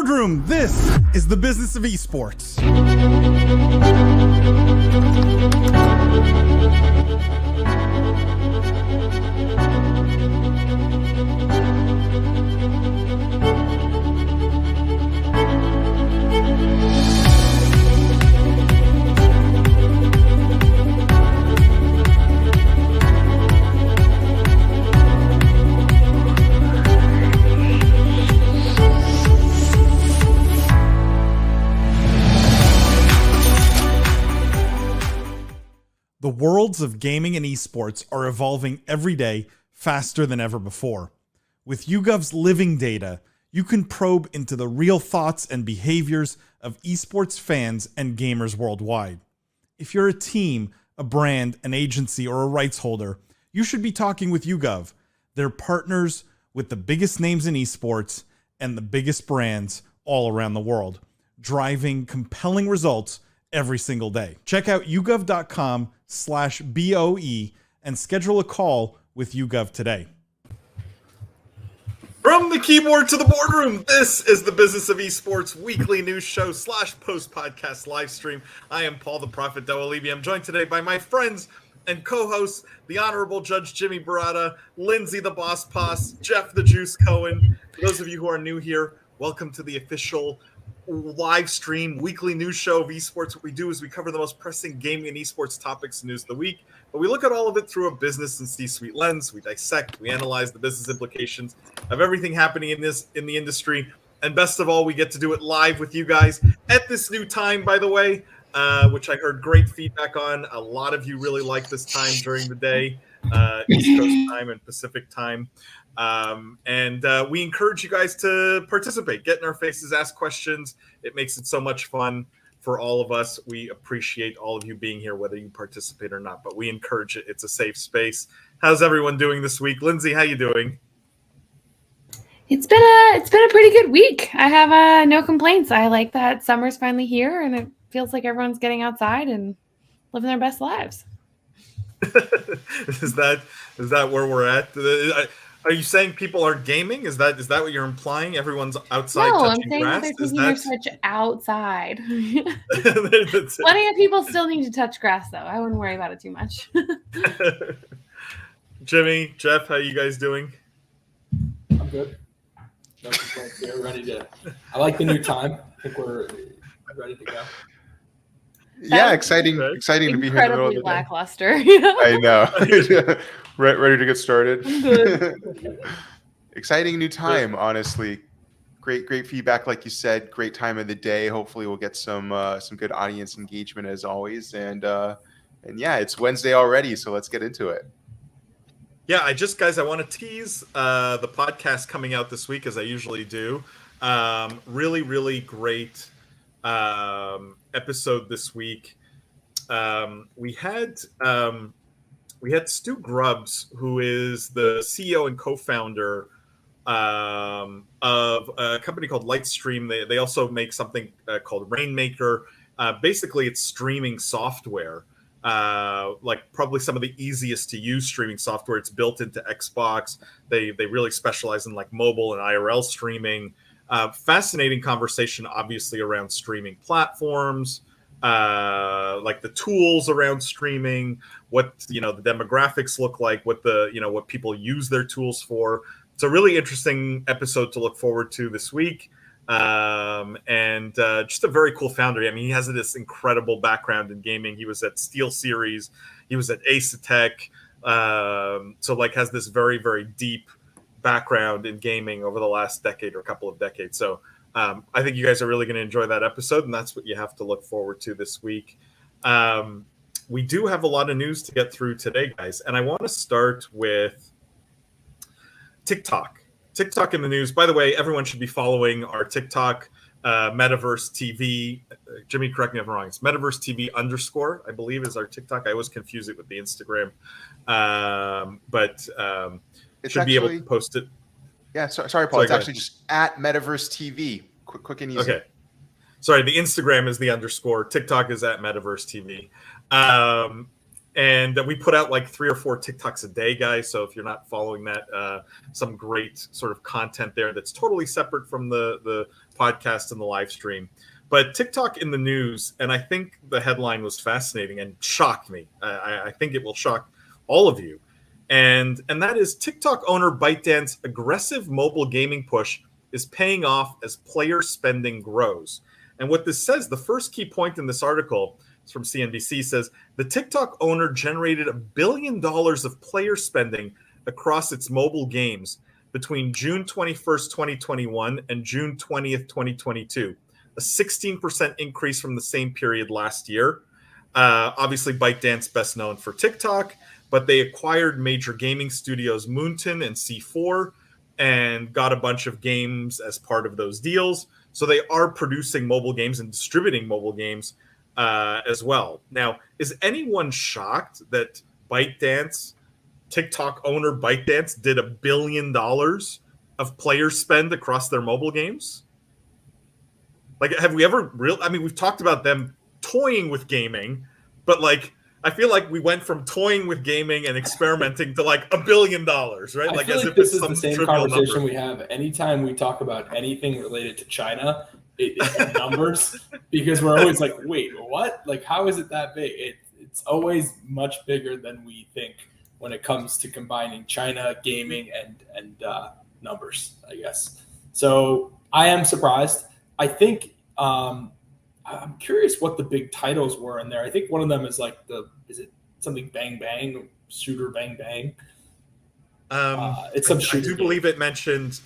boardroom. This is the business of esports. The worlds of gaming and esports are evolving every day faster than ever before. With YouGov's living data, you can probe into the real thoughts and behaviors of esports fans and gamers worldwide. If you're a team, a brand, an agency, or a rights holder, you should be talking with YouGov. They're partners with the biggest names in esports and the biggest brands all around the world, driving compelling results every single day. Check out yougov.com/BOE and schedule a call with YouGov today. From the keyboard to the boardroom, this is the Business of Esports weekly news show / post-podcast live stream. I am Paul the Prophet Dawalibi. I'm joined today by my friends and co-hosts, the Honorable Judge Jimmy Baratta, Lindsay the Boss Poss, Jeff the Juice Cohen. For those of you who are new here, welcome to the official live stream weekly news show of esports. What we do is we cover the most pressing gaming and esports topics and news of the week, but we look at all of it through a business and C-suite lens. We dissect, we analyze the business implications of everything happening in the industry, and best of all, we get to do it live with you guys at this new time, by the way, which I heard great feedback on. A lot of you really like this time during the day, East Coast time and Pacific time. We encourage you guys to participate, get in our faces, ask questions. It makes it so much fun for all of us. We appreciate all of you being here, whether you participate or not, but we encourage it. It's a safe space. How's everyone doing this week? Lindsay, how you doing? It's been a pretty good week. I have no complaints. I like that summer's finally here and it feels like everyone's getting outside and living their best lives. Is that where we're at? Are you saying people are gaming? Is that what you're implying? Everyone's outside touching grass? No, I'm saying that they're taking their touch outside. Plenty of people still need to touch grass, though. I wouldn't worry about it too much. Jimmy, Jeff, how you guys doing? I'm good. No complaints here. Ready to. I like the new time. I think we're ready to go. Yeah, exciting to be here in the middle of the day. Lackluster. I know. Ready to get started. I'm good. Exciting new time, honestly. Great feedback, like you said. Great time of the day. Hopefully, we'll get some good audience engagement as always. And yeah, it's Wednesday already, so let's get into it. Yeah, I want to tease the podcast coming out this week, as I usually do. Really, really great episode this week. We had Stu Grubbs, who is the CEO and co-founder of a company called Lightstream. They also make something called Rainmaker. Basically, it's streaming software, like probably some of the easiest to use streaming software. It's built into Xbox. They really specialize in like mobile and IRL streaming. Fascinating conversation, obviously, around streaming platforms, like the tools around streaming, what the demographics look like, what people use their tools for. It's a really interesting episode to look forward to this week, and just a very cool founder. I mean, he has this incredible background in gaming. He was at SteelSeries, he was at Asetek, so like has this very, very deep background in gaming over the last decade or a couple of decades. So I think you guys are really going to enjoy that episode, and that's what you have to look forward to this week. We do have a lot of news to get through today, guys, and I want to start with TikTok in the news. By the way, everyone should be following our TikTok, Metaverse TV. Jimmy, correct me if I'm wrong. It's Metaverse TV _ I believe is our TikTok. I always confuse it with the Instagram, but It's should be able to post it. Yeah, sorry, Paul. It's actually just at Metaverse TV. Quick and easy. Okay. Sorry, the Instagram is the _. TikTok is at Metaverse TV. And we put out like 3 or 4 TikToks a day, guys. So if you're not following that, some great sort of content there that's totally separate from the podcast and the live stream. But TikTok in the news, and I think the headline was fascinating and shocked me. I think it will shock all of you. And that is TikTok owner ByteDance aggressive mobile gaming push is paying off as player spending grows. And what this says, the first key point in this article, it's from CNBC, says the TikTok owner generated $1 billion of player spending across its mobile games between June 21st, 2021 and June 20th, 2022, a 16% increase from the same period last year. Obviously, ByteDance best known for TikTok, but they acquired major gaming studios Moonton and C4 and got a bunch of games as part of those deals. So they are producing mobile games and distributing mobile games as well. Now, is anyone shocked that ByteDance, TikTok owner ByteDance, did $1 billion of player spend across their mobile games? Like, have we ever I mean, we've talked about them toying with gaming, but like, I feel like we went from toying with gaming and experimenting to like $1 billion, right? I Like, feel as like if this it's is some the same trivial conversation number. we have anytime we talk about anything related to China. It's numbers, because we're always like, wait, what? Like, how is it that big? It's always much bigger than we think when it comes to combining China, gaming, and numbers, I guess. So I am surprised. I think I'm curious what the big titles were in there. I think one of them is like is it something Bang Bang, Shooter Bang Bang? It's some shooter. I do believe it mentioned,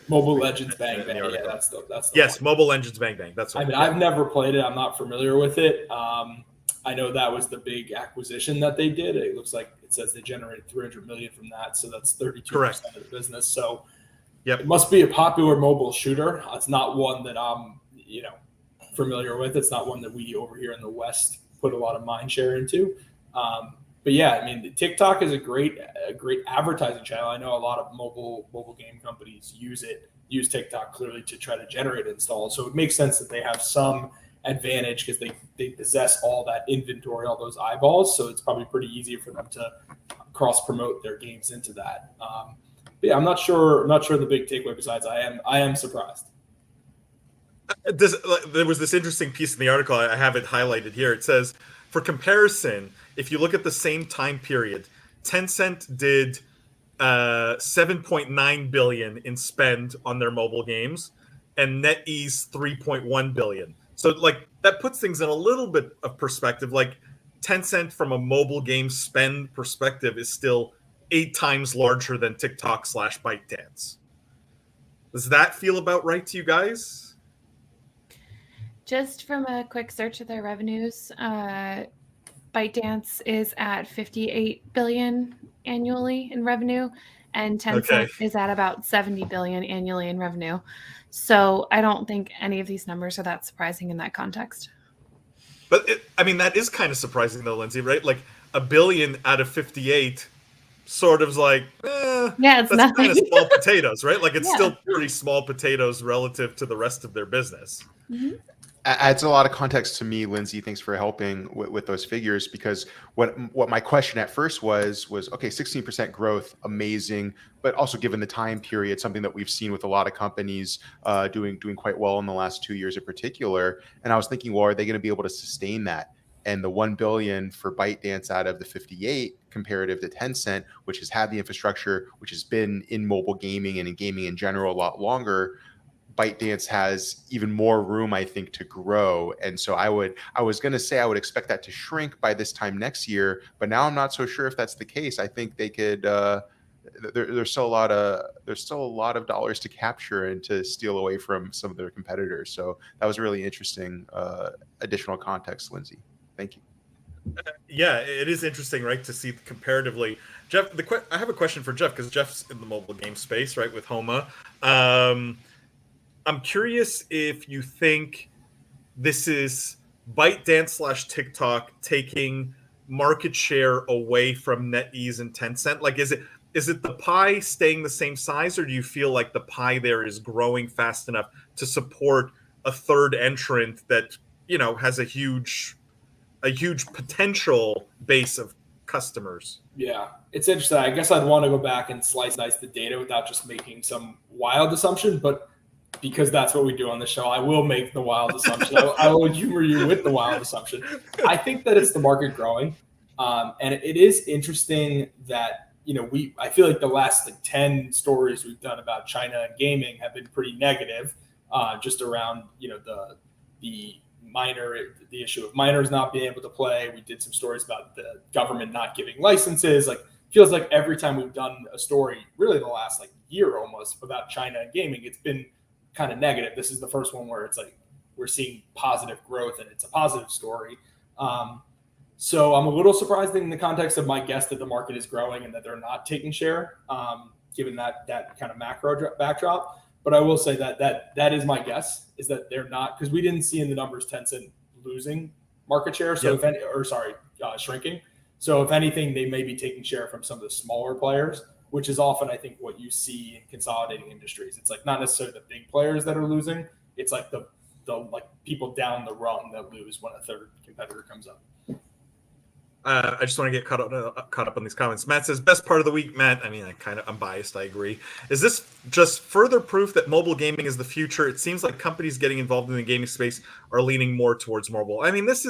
Mobile Legends Bang Bang. Yeah, that's the yes, one. Mobile Legends Bang Bang. That's right. I mean, I've never played it. I'm not familiar with it. I know that was the big acquisition that they did. It looks like it says they generated $300 million from that, so that's 32% of the business. So, it must be a popular mobile shooter. It's not one that I'm, familiar with. It's not one that we over here in the West put a lot of mind share into. But yeah, I mean, TikTok is a great advertising channel. I know a lot of mobile game companies use TikTok clearly to try to generate installs. So it makes sense that they have some advantage because they possess all that inventory, all those eyeballs. So it's probably pretty easy for them to cross promote their games into that. But yeah, I'm not sure the big takeaway besides I am surprised. There was this interesting piece in the article. I have it highlighted here. It says, for comparison, if you look at the same time period, Tencent did $7.9 billion in spend on their mobile games, and NetEase $3.1 billion. So, like, that puts things in a little bit of perspective. Like, Tencent, from a mobile game spend perspective, is still 8 times larger than TikTok / ByteDance. Does that feel about right to you guys? Just from a quick search of their revenues, ByteDance is at $58 billion annually in revenue, and Tencent is at about $70 billion annually in revenue. So I don't think any of these numbers are that surprising in that context. But that is kind of surprising though, Lindsay, right? Like $1 billion out of 58 sort of like, it's that's nothing. kind of small potatoes, right? Like, it's still pretty small potatoes relative to the rest of their business. Mm-hmm. Adds a lot of context to me, Lindsay. Thanks for helping with those figures, because what my question at first was okay, 16% growth, amazing, but also given the time period, something that we've seen with a lot of companies doing quite well in the last 2 years in particular. And I was thinking, well, are they going to be able to sustain that? And the $1 billion for ByteDance out of the 58 comparative to Tencent, which has had the infrastructure, which has been in mobile gaming and in gaming in general a lot longer, ByteDance has even more room, I think, to grow. And so I was going to say I would expect that to shrink by this time next year, but now I'm not so sure if that's the case. I think they could. There's still a lot of dollars to capture and to steal away from some of their competitors. So that was really interesting additional context, Lindsay. Thank you. Yeah, it is interesting, right, to see comparatively. Jeff, I have a question for Jeff, because Jeff's in the mobile game space, right, with Homa. I'm curious if you think this is ByteDance / TikTok taking market share away from NetEase and Tencent. Like, is it the pie staying the same size, or do you feel like the pie there is growing fast enough to support a third entrant that, has a huge a huge potential base of customers. Yeah, it's interesting. I guess I'd want to go back and slice the data without just making some wild assumption, but because that's what we do on the show, I will make the wild assumption. I will humor you with the wild assumption. I think that it's the market growing. And it is interesting that, I feel like the last 10 stories we've done about China and gaming have been pretty negative, just around, the issue of minors not being able to play. We did some stories about the government not giving licenses. Like, feels like every time we've done a story, really the last year almost, about China and gaming, it's been kind of negative. This is the first one where it's we're seeing positive growth and it's a positive story. So I'm a little surprised in the context of my guess that the market is growing and that they're not taking share, given that kind of macro backdrop. But I will say that is my guess, is that they're not, because we didn't see in the numbers Tencent losing market share. So shrinking. So if anything, they may be taking share from some of the smaller players, which is often, I think, what you see in consolidating industries. It's not necessarily the big players that are losing. It's the people down the rung that lose when a third competitor comes up. I just want to get caught up on these comments. Matt says, best part of the week, Matt. I mean, I'm biased. I agree. Is this just further proof that mobile gaming is the future? It seems like companies getting involved in the gaming space are leaning more towards mobile. I mean, this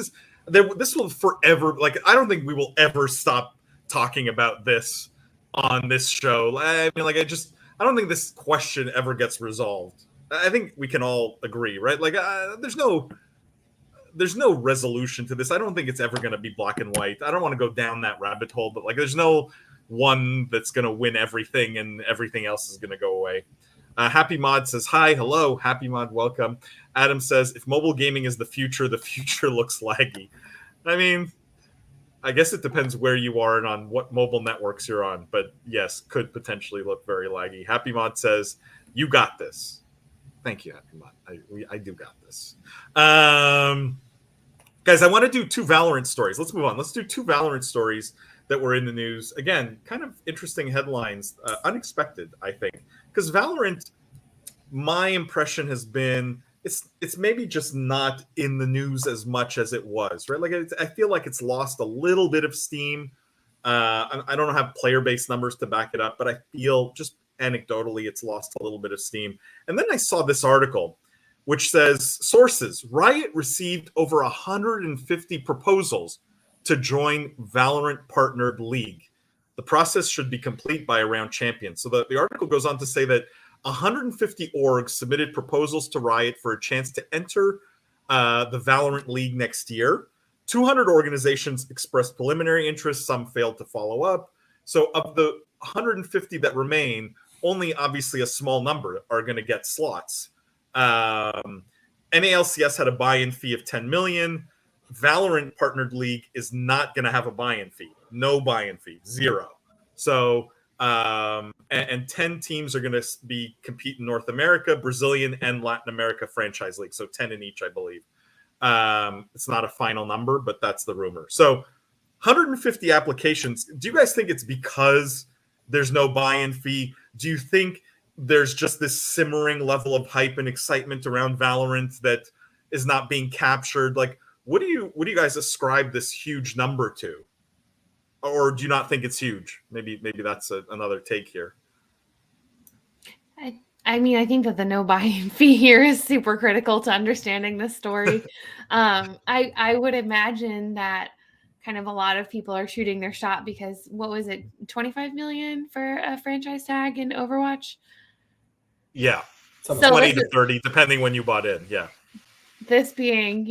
will forever, I don't think we will ever stop talking about this on this show. I mean, I don't think this question ever gets resolved. I think we can all agree, right? There's no resolution to this. I don't think it's ever going to be black and white. I don't want to go down that rabbit hole, but there's no one that's going to win everything and everything else is going to go away. Happy Mod says, hi, hello. Happy Mod, welcome. Adam says, if mobile gaming is the future looks laggy. I mean, I guess it depends where you are and on what mobile networks you're on, but yes, could potentially look very laggy. Happy Mod says, you got this. Thank you, Happy Mod. I do got this. Guys, I want to do 2 Valorant stories. Let's move on. Let's do 2 Valorant stories that were in the news. Again, kind of interesting headlines. Unexpected, I think. Because Valorant, my impression has been, it's maybe just not in the news as much as it was, right? I feel like it's lost a little bit of steam. I don't have player-based numbers to back it up, but I feel just anecdotally it's lost a little bit of steam. And then I saw this article which says, sources, Riot received over 150 proposals to join Valorant partnered league. The process should be complete by around champions. So the article goes on to say that 150 orgs submitted proposals to Riot for a chance to enter the Valorant League next year. 200 organizations expressed preliminary interest. Some failed to follow up. So of the 150 that remain, only obviously a small number are going to get slots. NALCS had a buy-in fee of 10 million. Valorant partnered league is not going to have a buy-in fee. No buy-in fee, 0. So, and 10 teams are going to compete in North America, Brazilian, and Latin America franchise league. So 10 in each, I believe. It's not a final number, but that's the rumor. So 150 applications. Do you guys think it's because there's no buy-in fee? Do you think there's just this simmering level of hype and excitement around Valorant that is not being captured? What do you guys ascribe this huge number to? Or do you not think it's huge? Maybe that's another take here. I mean, I think that the no buy-in fee here is super critical to understanding this story. I would imagine that kind of a lot of people are shooting their shot because what was it, 25 million for a franchise tag in Overwatch? Yeah, so 20 to 30, depending when you bought in. Yeah, this being,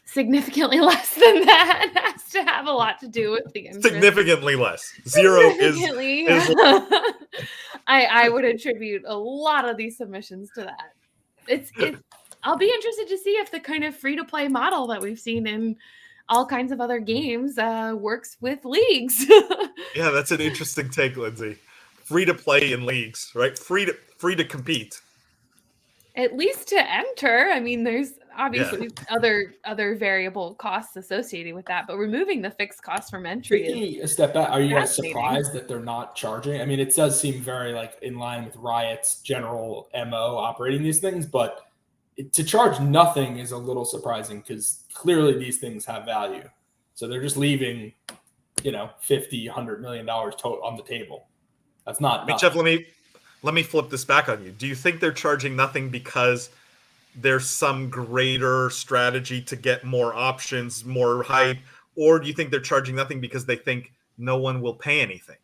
significantly less than that has to have a lot to do with the interest. Significantly less. 0 is I would attribute a lot of these submissions to that. It's I'll be interested to see if the kind of free-to-play model that we've seen in all kinds of other games works with leagues. Yeah, that's an interesting take, Lindsay. Free to play in leagues, right? Free to compete. At least to enter. I mean, there's obviously other variable costs associated with that, but removing the fixed cost from entry Taking a step back, are you guys surprised that they're not charging? I mean, it does seem very in line with Riot's general MO operating these things, but to charge nothing is a little surprising because clearly these things have value. So they're just leaving, $50, $100 million on the table. That's not. Jeff, let me flip this back on you. Do you think they're charging nothing because there's some greater strategy to get more options, more hype, or do you think they're charging nothing because they think no one will pay anything?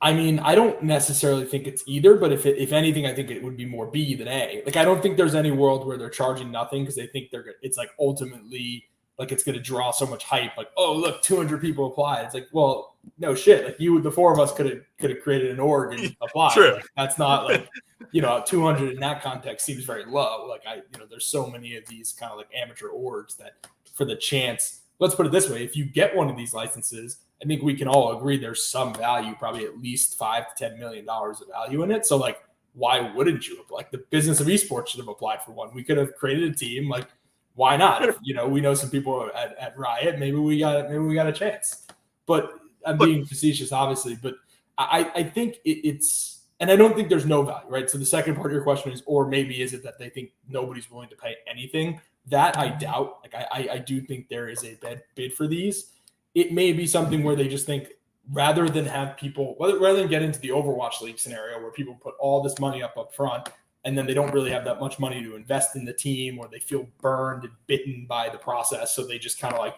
I mean, I don't necessarily think it's either, but if anything, I think it would be more B than A. Like, I don't think there's any world where they're charging nothing because they think it's like ultimately like it's going to draw so much hype. Like, oh, look, 200 people applied. It's like, well, no shit. Like the four of us could have created an org and applied. True. Like, that's not like, 200 in that context seems very low. Like there's so many of these kind of like amateur orgs that for the chance, let's put it this way. If you get one of these licenses, I think we can all agree there's some value, probably at least $5 to $10 million of value in it. So like, why wouldn't you? Like the Business of Esports should have applied for one. We could have created a team. Like, why not? If, we know some people at Riot. Maybe we got a chance. But I'm being facetious, obviously. But I think it's, and I don't think there's no value, right? So the second part of your question is, or maybe is it that they think nobody's willing to pay anything? That I doubt. Like I do think there is a bid for these. It may be something where they just think rather than have people, rather than get into the Overwatch League scenario where people put all this money up front and then they don't really have that much money to invest in the team, or they feel burned and bitten by the process. So they just kind of like,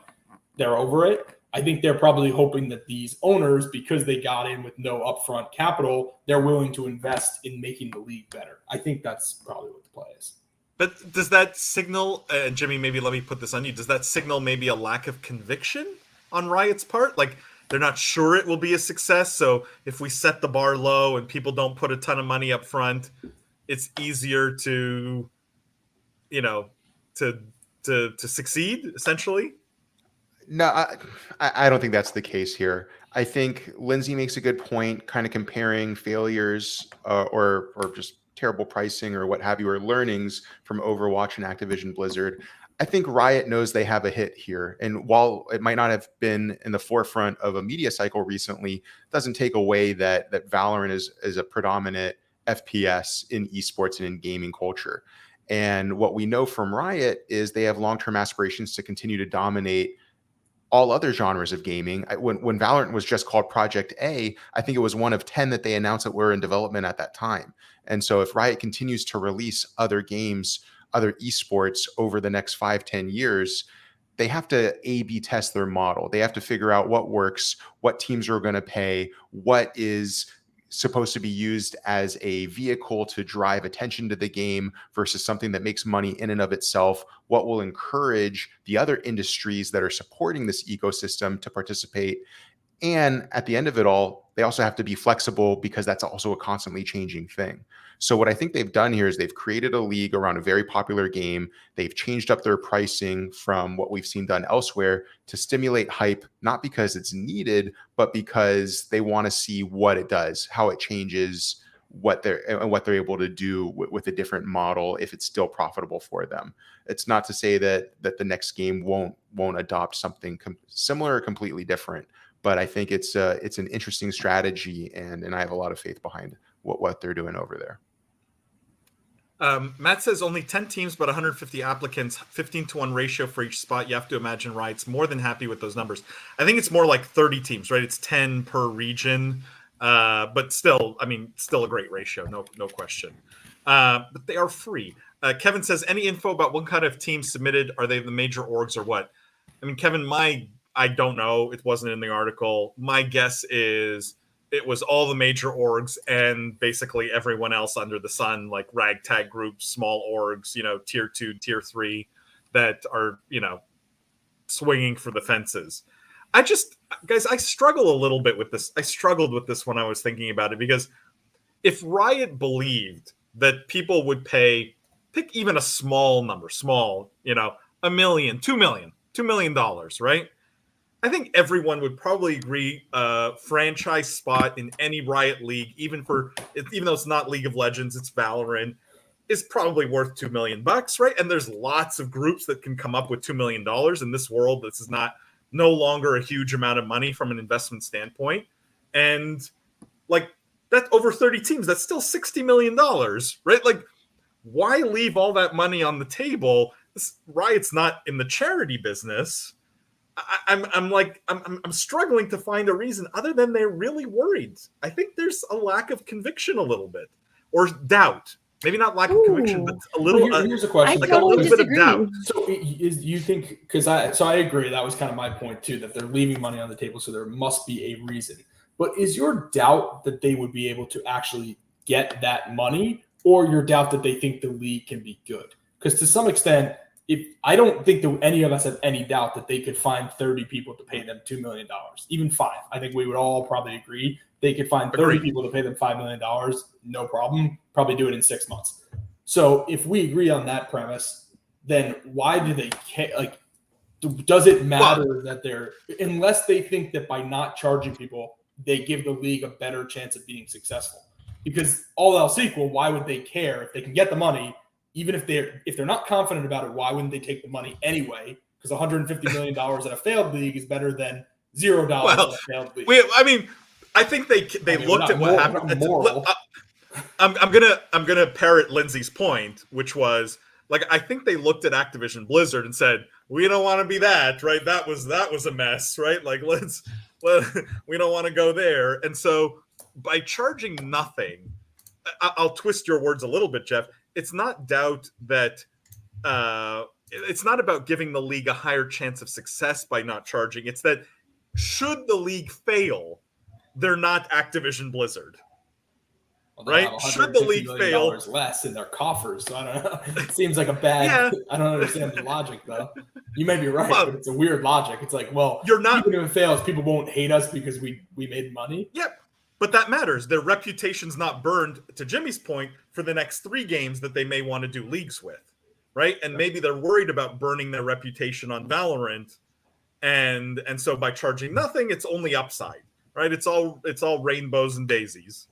they're over it. I think they're probably hoping that these owners, because they got in with no upfront capital, they're willing to invest in making the league better. I think that's probably what the play is. But does that signal, Jimmy, maybe let me put this on you. Does that signal maybe a lack of conviction on Riot's part? Like they're not sure it will be a success. So if we set the bar low and people don't put a ton of money up front, it's easier to, to succeed essentially. No, I don't think that's the case here. I think Lindsay makes a good point, kind of comparing failures or just terrible pricing or what have you, or learnings from Overwatch and Activision Blizzard. I think Riot knows they have a hit here. And while it might not have been in the forefront of a media cycle recently, it doesn't take away that Valorant is a predominant FPS in esports and in gaming culture. And what we know from Riot is they have long-term aspirations to continue to dominate all other genres of gaming. When Valorant was just called Project A, I think it was one of 10 that they announced that were in development at that time. And so if Riot continues to release other games, other esports over the next 5-10 years, they have to A/B test their model. They have to figure out what works, what teams are going to pay, what is supposed to be used as a vehicle to drive attention to the game versus something that makes money in and of itself, what will encourage the other industries that are supporting this ecosystem to participate. And at the end of it all, they also have to be flexible because that's also a constantly changing thing. So what I think they've done here is they've created a league around a very popular game. They've changed up their pricing from what we've seen done elsewhere to stimulate hype, not because it's needed, but because they want to see what it does, how it changes, what they're able to do with a different model if it's still profitable for them. It's not to say that the next game won't adopt something similar or completely different, but I think it's an interesting strategy, and I have a lot of faith behind what they're doing over there. Matt says only 10 teams, but 150 applicants, 15-to-1 ratio for each spot. You have to imagine Riot's more than happy with those numbers. I think it's more like 30 teams, right? It's 10 per region, but still a great ratio, no question. But they are free. Kevin says, any info about what kind of team submitted? Are they the major orgs or what? I mean, Kevin, I don't know. It wasn't in the article. My guess is it was all the major orgs and basically everyone else under the sun, like ragtag groups, small orgs, tier 2, tier 3 that are, swinging for the fences. Guys, I struggle a little bit with this. I struggled with this when I was thinking about it, because if Riot believed that people would pick even a small number, $1 million, $2 million, right? I think everyone would probably agree franchise spot in any Riot league, even though it's not League of Legends, it's Valorant, is probably worth $2 million, right? And there's lots of groups that can come up with $2 million in this world. This is no longer a huge amount of money from an investment standpoint. And like that, over 30 teams, that's still $60 million, right? Like, why leave all that money on the table? Riot's not in the charity business. I'm struggling to find a reason other than they're really worried. I think there's a lack of conviction a little bit, or doubt. Maybe not lack of conviction, but a little. Well, here's a question. I totally disagree. Bit of doubt. So you think, because I agree, that was kind of my point too, that they're leaving money on the table, so there must be a reason. But is your doubt that they would be able to actually get that money, or your doubt that they think the league can be good? Because to some extent, if I don't think that any of us have any doubt that they could find 30 people to pay them $2 million, even 5. I think we would all probably agree they could find 30 people to pay them $5 million, no problem. Probably do it in 6 months. So if we agree on that premise, then why do they care? Like, does it matter that they're, unless they think that by not charging people, they give the league a better chance of being successful? Because all else equal, why would they care if they can get the money? Even if they're not confident about it, why wouldn't they take the money anyway? Because $150 million in a failed league is better than $0 in a failed league. I think they looked at what happened. I'm gonna parrot Lindsay's point, which was like, I think they looked at Activision Blizzard and said, we don't want to be that, right? That was a mess, right? Like we don't want to go there. And so by charging nothing, I'll twist your words a little bit, Jeff. It's not doubt that it's not about giving the league a higher chance of success by not charging. It's that should the league fail, they're not Activision Blizzard. Well, right? Should the league fail, less in their coffers. So I don't know. It seems like a bad. Yeah. I don't understand the logic though. You may be right, but it's a weird logic. It's like, well, you're not. Even if it fails, people won't hate us because we made money. Yep. But that matters. Their reputation's not burned, to Jimmy's point, for the next 3 games that they may want to do leagues with, right? And maybe they're worried about burning their reputation on Valorant, and so by charging nothing, it's only upside, right? It's all rainbows and daisies.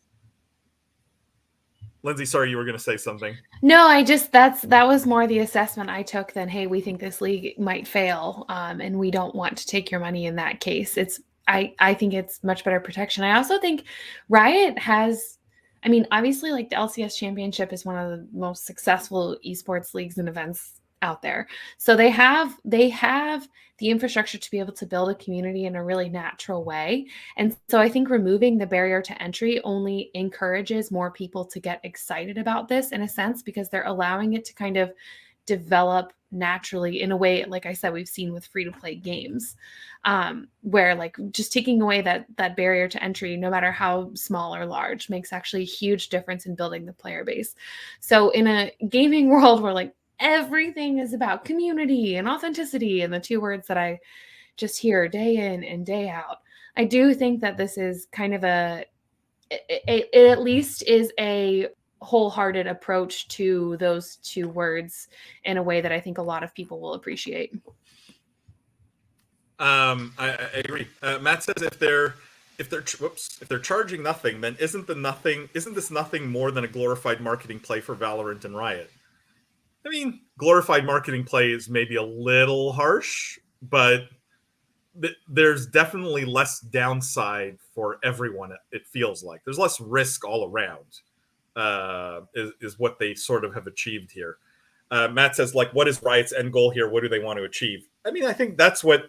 Lindsay, sorry, you were going to say something. No, that was more the assessment I took than, hey, we think this league might fail, and we don't want to take your money in that case. I think it's much better protection. I also think Riot has, obviously, like the LCS Championship is one of the most successful esports leagues and events out there. So they have the infrastructure to be able to build a community in a really natural way. And so I think removing the barrier to entry only encourages more people to get excited about this in a sense, because they're allowing it to kind of develop naturally in a way, like I said, we've seen with free-to-play games, where like just taking away that barrier to entry, no matter how small or large, makes actually a huge difference in building the player base. So in a gaming world where like everything is about community and authenticity, and the 2 words that I just hear day in and day out, I do think that this is kind of it at least is a wholehearted approach to those 2 words in a way that I think a lot of people will appreciate. I agree. Matt says if they're charging nothing, then isn't this nothing more than a glorified marketing play for Valorant and Riot? Glorified marketing play is maybe a little harsh, but there's definitely less downside for everyone. It feels like there's less risk all around. Is what they sort of have achieved here. Matt says, like, what is Riot's end goal here? What do they want to achieve? I think that's what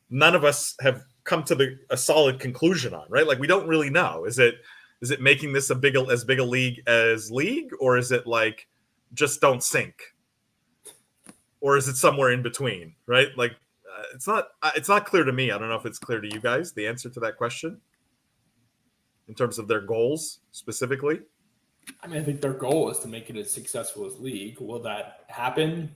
none of us have come to a solid conclusion on, right? Like, we don't really know. Is it making this as big a league as League, or is it like just don't sink, or is it somewhere in between, right? Like, it's not clear to me. I don't know if it's clear to you guys, the answer to that question in terms of their goals specifically. I think their goal is to make it as successful as League. Will that happen?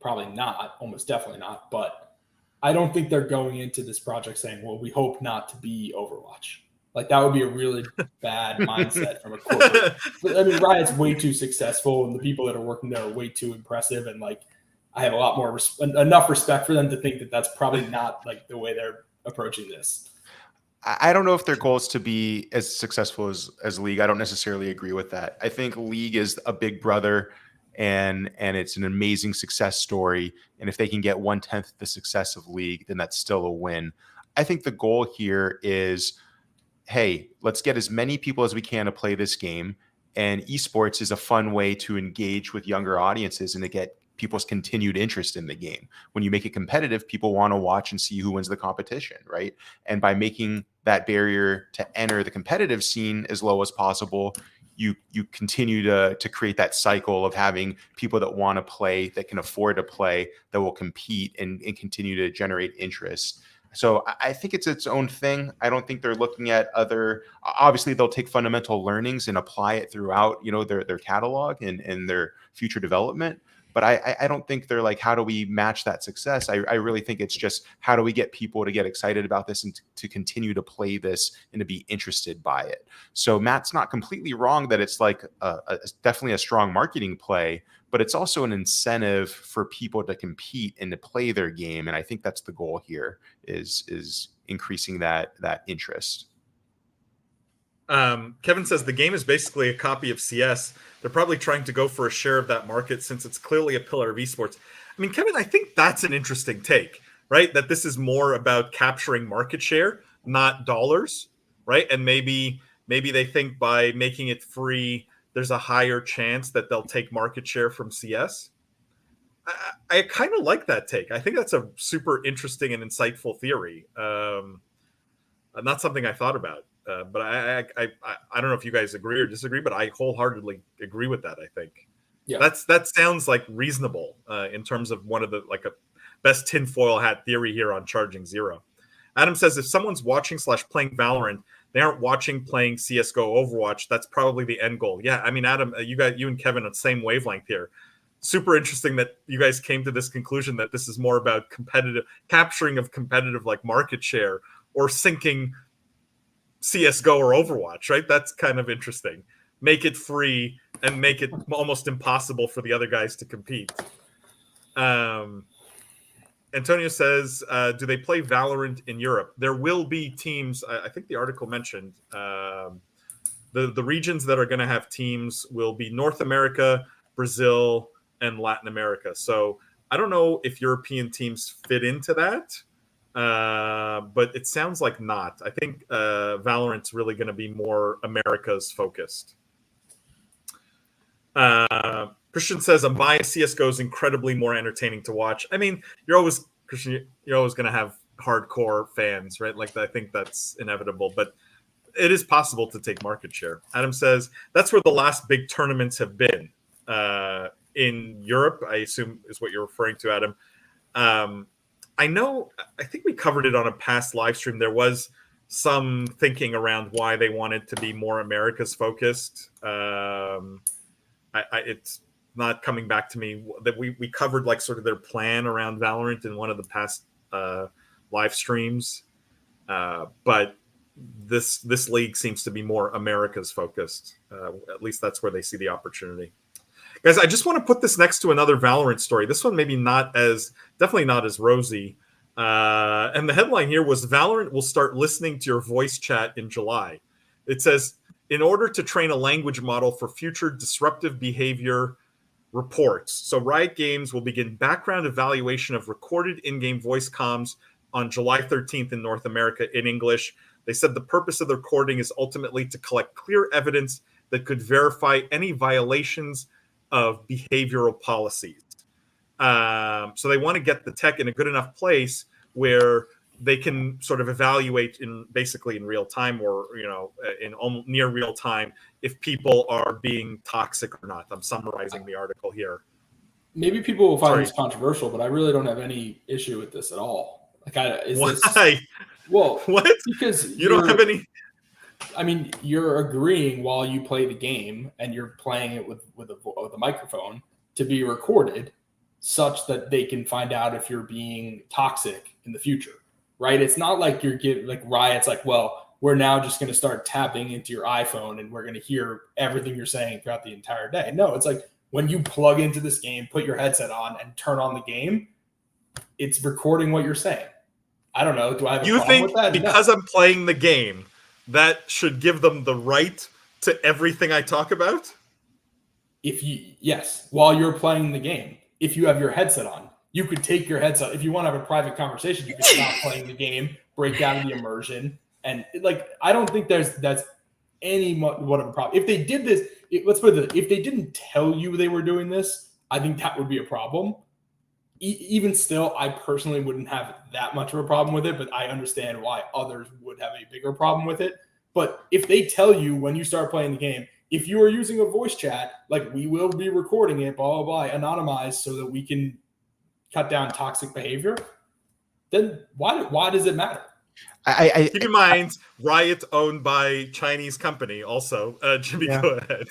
Probably not. Almost definitely not. But I don't think they're going into this project saying, well, we hope not to be Overwatch. Like, that would be a really bad mindset from a corporate. Riot's way too successful, and the people that are working there are way too impressive. And, like, I have a lot more enough respect for them to think that that's probably not, like, the way they're approaching this. I don't know if their goal is to be as successful as League. I don't necessarily agree with that. I think League is a big brother, and it's an amazing success story. And if they can get 1/10 the success of League, then that's still a win. I think the goal here is, hey, let's get as many people as we can to play this game. And esports is a fun way to engage with younger audiences and to get people's continued interest in the game. When you make it competitive, people want to watch and see who wins the competition, right? And by making that barrier to enter the competitive scene as low as possible, you continue to create that cycle of having people that want to play, that can afford to play, that will compete and continue to generate interest. So I think it's its own thing. I don't think they're looking at other, obviously they'll take fundamental learnings and apply it throughout, you know, their catalog and their future development. But I don't think they're like, how do we match that success? I really think it's just, how do we get people to get excited about this and to continue to play this and to be interested by it? So Matt's not completely wrong that it's like definitely a strong marketing play, but it's also an incentive for people to compete and to play their game. And I think that's the goal here, is increasing that interest. Kevin says the game is basically a copy of CS. They're probably trying to go for a share of that market since it's clearly a pillar of esports. I mean, Kevin, I think that's an interesting take, right? That this is more about capturing market share, not dollars, right? And maybe they think by making it free, there's a higher chance that they'll take market share from CS. I kind of like that take. I think that's a super interesting and insightful theory. Not something I thought about. But I don't know if you guys agree or disagree, but I wholeheartedly agree with that. I think that sounds like reasonable in terms of one of the like a best tinfoil hat theory here on charging zero. Adam says if someone's watching / playing Valorant, they aren't watching, playing CS:GO, Overwatch. That's probably the end goal. Yeah, I mean, Adam, you and Kevin on the same wavelength here. Super interesting that you guys came to this conclusion that this is more about capturing of competitive like market share or sinking CS:GO or Overwatch, right? That's kind of interesting. Make it free and make it almost impossible for the other guys to compete. Antonio says, do they play Valorant in Europe? There will be teams. I think the article mentioned the regions that are going to have teams will be North America, Brazil, and Latin America. So I don't know if European teams fit into that. But it sounds like not. I think Valorant's really going to be more America's focused. Christian says, I'm biased. CSGO is incredibly more entertaining to watch. I mean, Christian, you're always going to have hardcore fans, right? Like, I think that's inevitable, but it is possible to take market share. Adam says, that's where the last big tournaments have been. In Europe, I assume is what you're referring to, Adam. I think we covered it on a past live stream. There was some thinking around why they wanted to be more America's focused. It's not coming back to me that we covered like sort of their plan around Valorant in one of the past live streams. But this league seems to be more America's focused. At least that's where they see the opportunity. Guys, I just want to put this next to another Valorant story. This one maybe definitely not as rosy. And the headline here was Valorant will start listening to your voice chat in July. It says, in order to train a language model for future disruptive behavior reports. So Riot Games will begin background evaluation of recorded in-game voice comms on July 13th in North America in English. They said the purpose of the recording is ultimately to collect clear evidence that could verify any violations of behavioral policies. So they want to get the tech in a good enough place where they can sort of evaluate basically in real time or, in near real time if people are being toxic or not. I'm summarizing the article here. Maybe people will find this controversial, but I really don't have any issue with this at all. Why? Well, what? Because you don't have any. I mean, you're agreeing while you play the game and you're playing it with a microphone to be recorded such that they can find out if you're being toxic in the future, right? It's not like you're getting like Riot's like, well, we're now just going to start tapping into your iPhone and we're going to hear everything you're saying throughout the entire day. No, it's like when you plug into this game, put your headset on and turn on the game, it's recording what you're saying. I don't know. Do I have a problem with that? Because I'm playing the game, that should give them the right to everything I talk about? Yes, while you're playing the game. If you have your headset on, you could take your headset. If you want to have a private conversation, you could stop playing the game, break out of the immersion. And I don't think that's any what of a problem. If they did this, let's put it this, if they didn't tell you they were doing this, I think that would be a problem. Even still, I personally wouldn't have that much of a problem with it, but I understand why others would have a bigger problem with it. But if they tell you when you start playing the game, if you are using a voice chat, like we will be recording it, blah, blah, blah, anonymized so that we can cut down toxic behavior, then why does it matter? Keep in mind, Riot owned by Chinese company also. Jimmy, go ahead.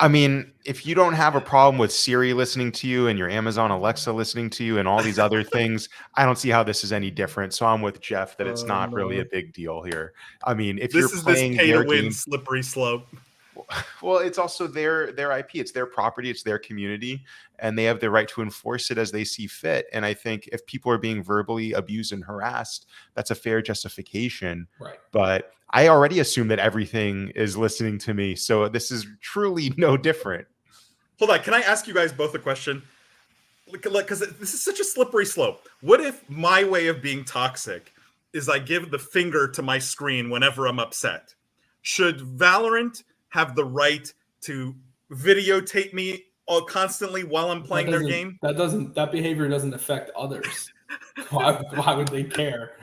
I mean, if you don't have a problem with Siri listening to you and your Amazon Alexa listening to you and all these other things, I don't see how this is any different. So I'm with Jeff that it's not really a big deal here. I mean, if you're playing this pay to win slippery slope. Well, it's also their IP, it's their property, it's their community, and they have the right to enforce it as they see fit. And I think if people are being verbally abused and harassed, that's a fair justification. Right. But I already assume that everything is listening to me, so this is truly no different. Hold on, can I ask you guys both a question? Because this is such a slippery slope. What if my way of being toxic is I give the finger to my screen whenever I'm upset? Should Valorant have the right to videotape me constantly while I'm playing their game? That behavior doesn't affect others. Why would they care?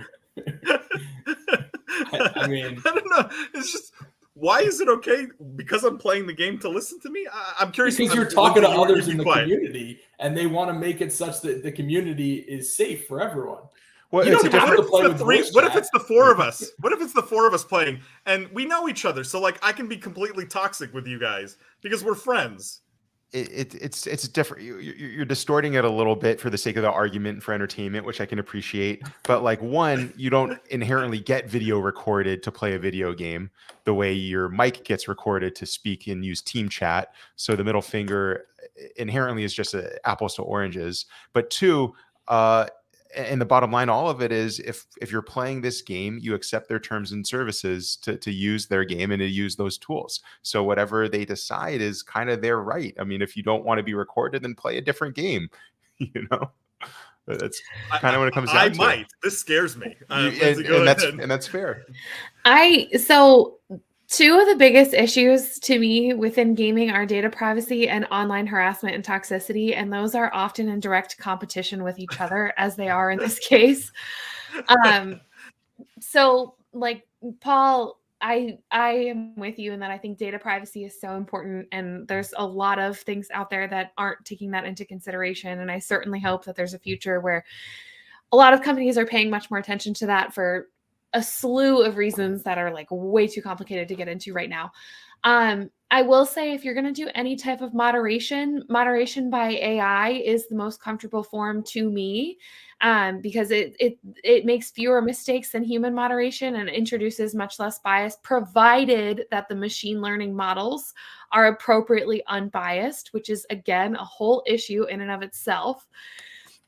I mean, I don't know. It's just, why is it okay because I'm playing the game to listen to me? I'm curious. Because you're talking to others in the community, and they want to make it such that the community is safe for everyone. Well, what if it's the four of us? What if it's the four of us playing and we know each other? So like I can be completely toxic with you guys because we're friends. It's different. You're distorting it a little bit for the sake of the argument and for entertainment, which I can appreciate. But like, one, you don't inherently get video recorded to play a video game the way your mic gets recorded to speak and use team chat. So the middle finger inherently is just apples to oranges. But two, and the bottom line, all of it is if you're playing this game, you accept their terms and services to use their game and to use those tools. So whatever they decide is kind of their right. I mean, if you don't want to be recorded, then play a different game, you know? That's kind of what it comes down to. I might. This scares me. And that's fair. Two of the biggest issues to me within gaming are data privacy and online harassment and toxicity, and those are often in direct competition with each other, as they are in this case. So, like, Paul, I am with you in that I think data privacy is so important, and there's a lot of things out there that aren't taking that into consideration, and I certainly hope that there's a future where a lot of companies are paying much more attention to that for a slew of reasons that are like way too complicated to get into right now. I will say if you're going to do any type of moderation by AI is the most comfortable form to me, because it makes fewer mistakes than human moderation and introduces much less bias, provided that the machine learning models are appropriately unbiased, which is, again, a whole issue in and of itself.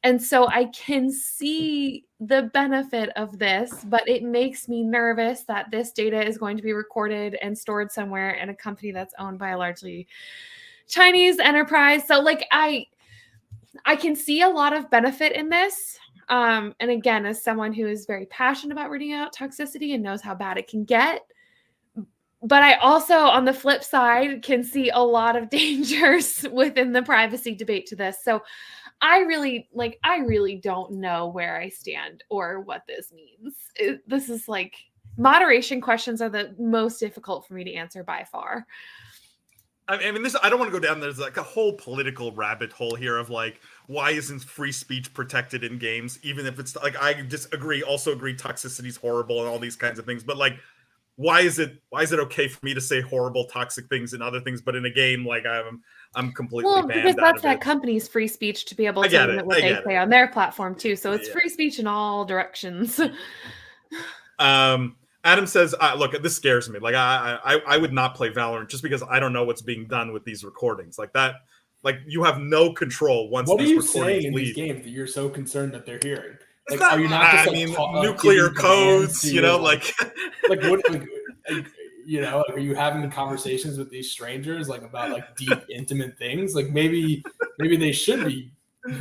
And so I can see the benefit of this, but it makes me nervous that this data is going to be recorded and stored somewhere in a company that's owned by a largely Chinese enterprise. So like I can see a lot of benefit in this. And again, as someone who is very passionate about rooting out toxicity and knows how bad it can get, but I also, on the flip side, can see a lot of dangers within the privacy debate to this. So I really don't know where I stand or what this means. This is like, moderation questions are the most difficult for me to answer by far. I mean, I don't want to go down. There's like a whole political rabbit hole here of like, why isn't free speech protected in games? Even if it's like, I also agree toxicity is horrible and all these kinds of things. But like, why is it okay for me to say horrible, toxic things and other things, but in a game, like I'm completely banned because that's that company's free speech to be able to limit what they say on their platform too. So it's free speech in all directions. Adam says, look, this scares me. Like I would not play Valorant just because I don't know what's being done with these recordings. Like that, like you have no control once these recordings leave. What are you saying in these games that you're so concerned that they're hearing? Like, are you not just nuclear codes, you know, like what, you know, are you having conversations with these strangers like about like deep, intimate things? Like maybe they should be,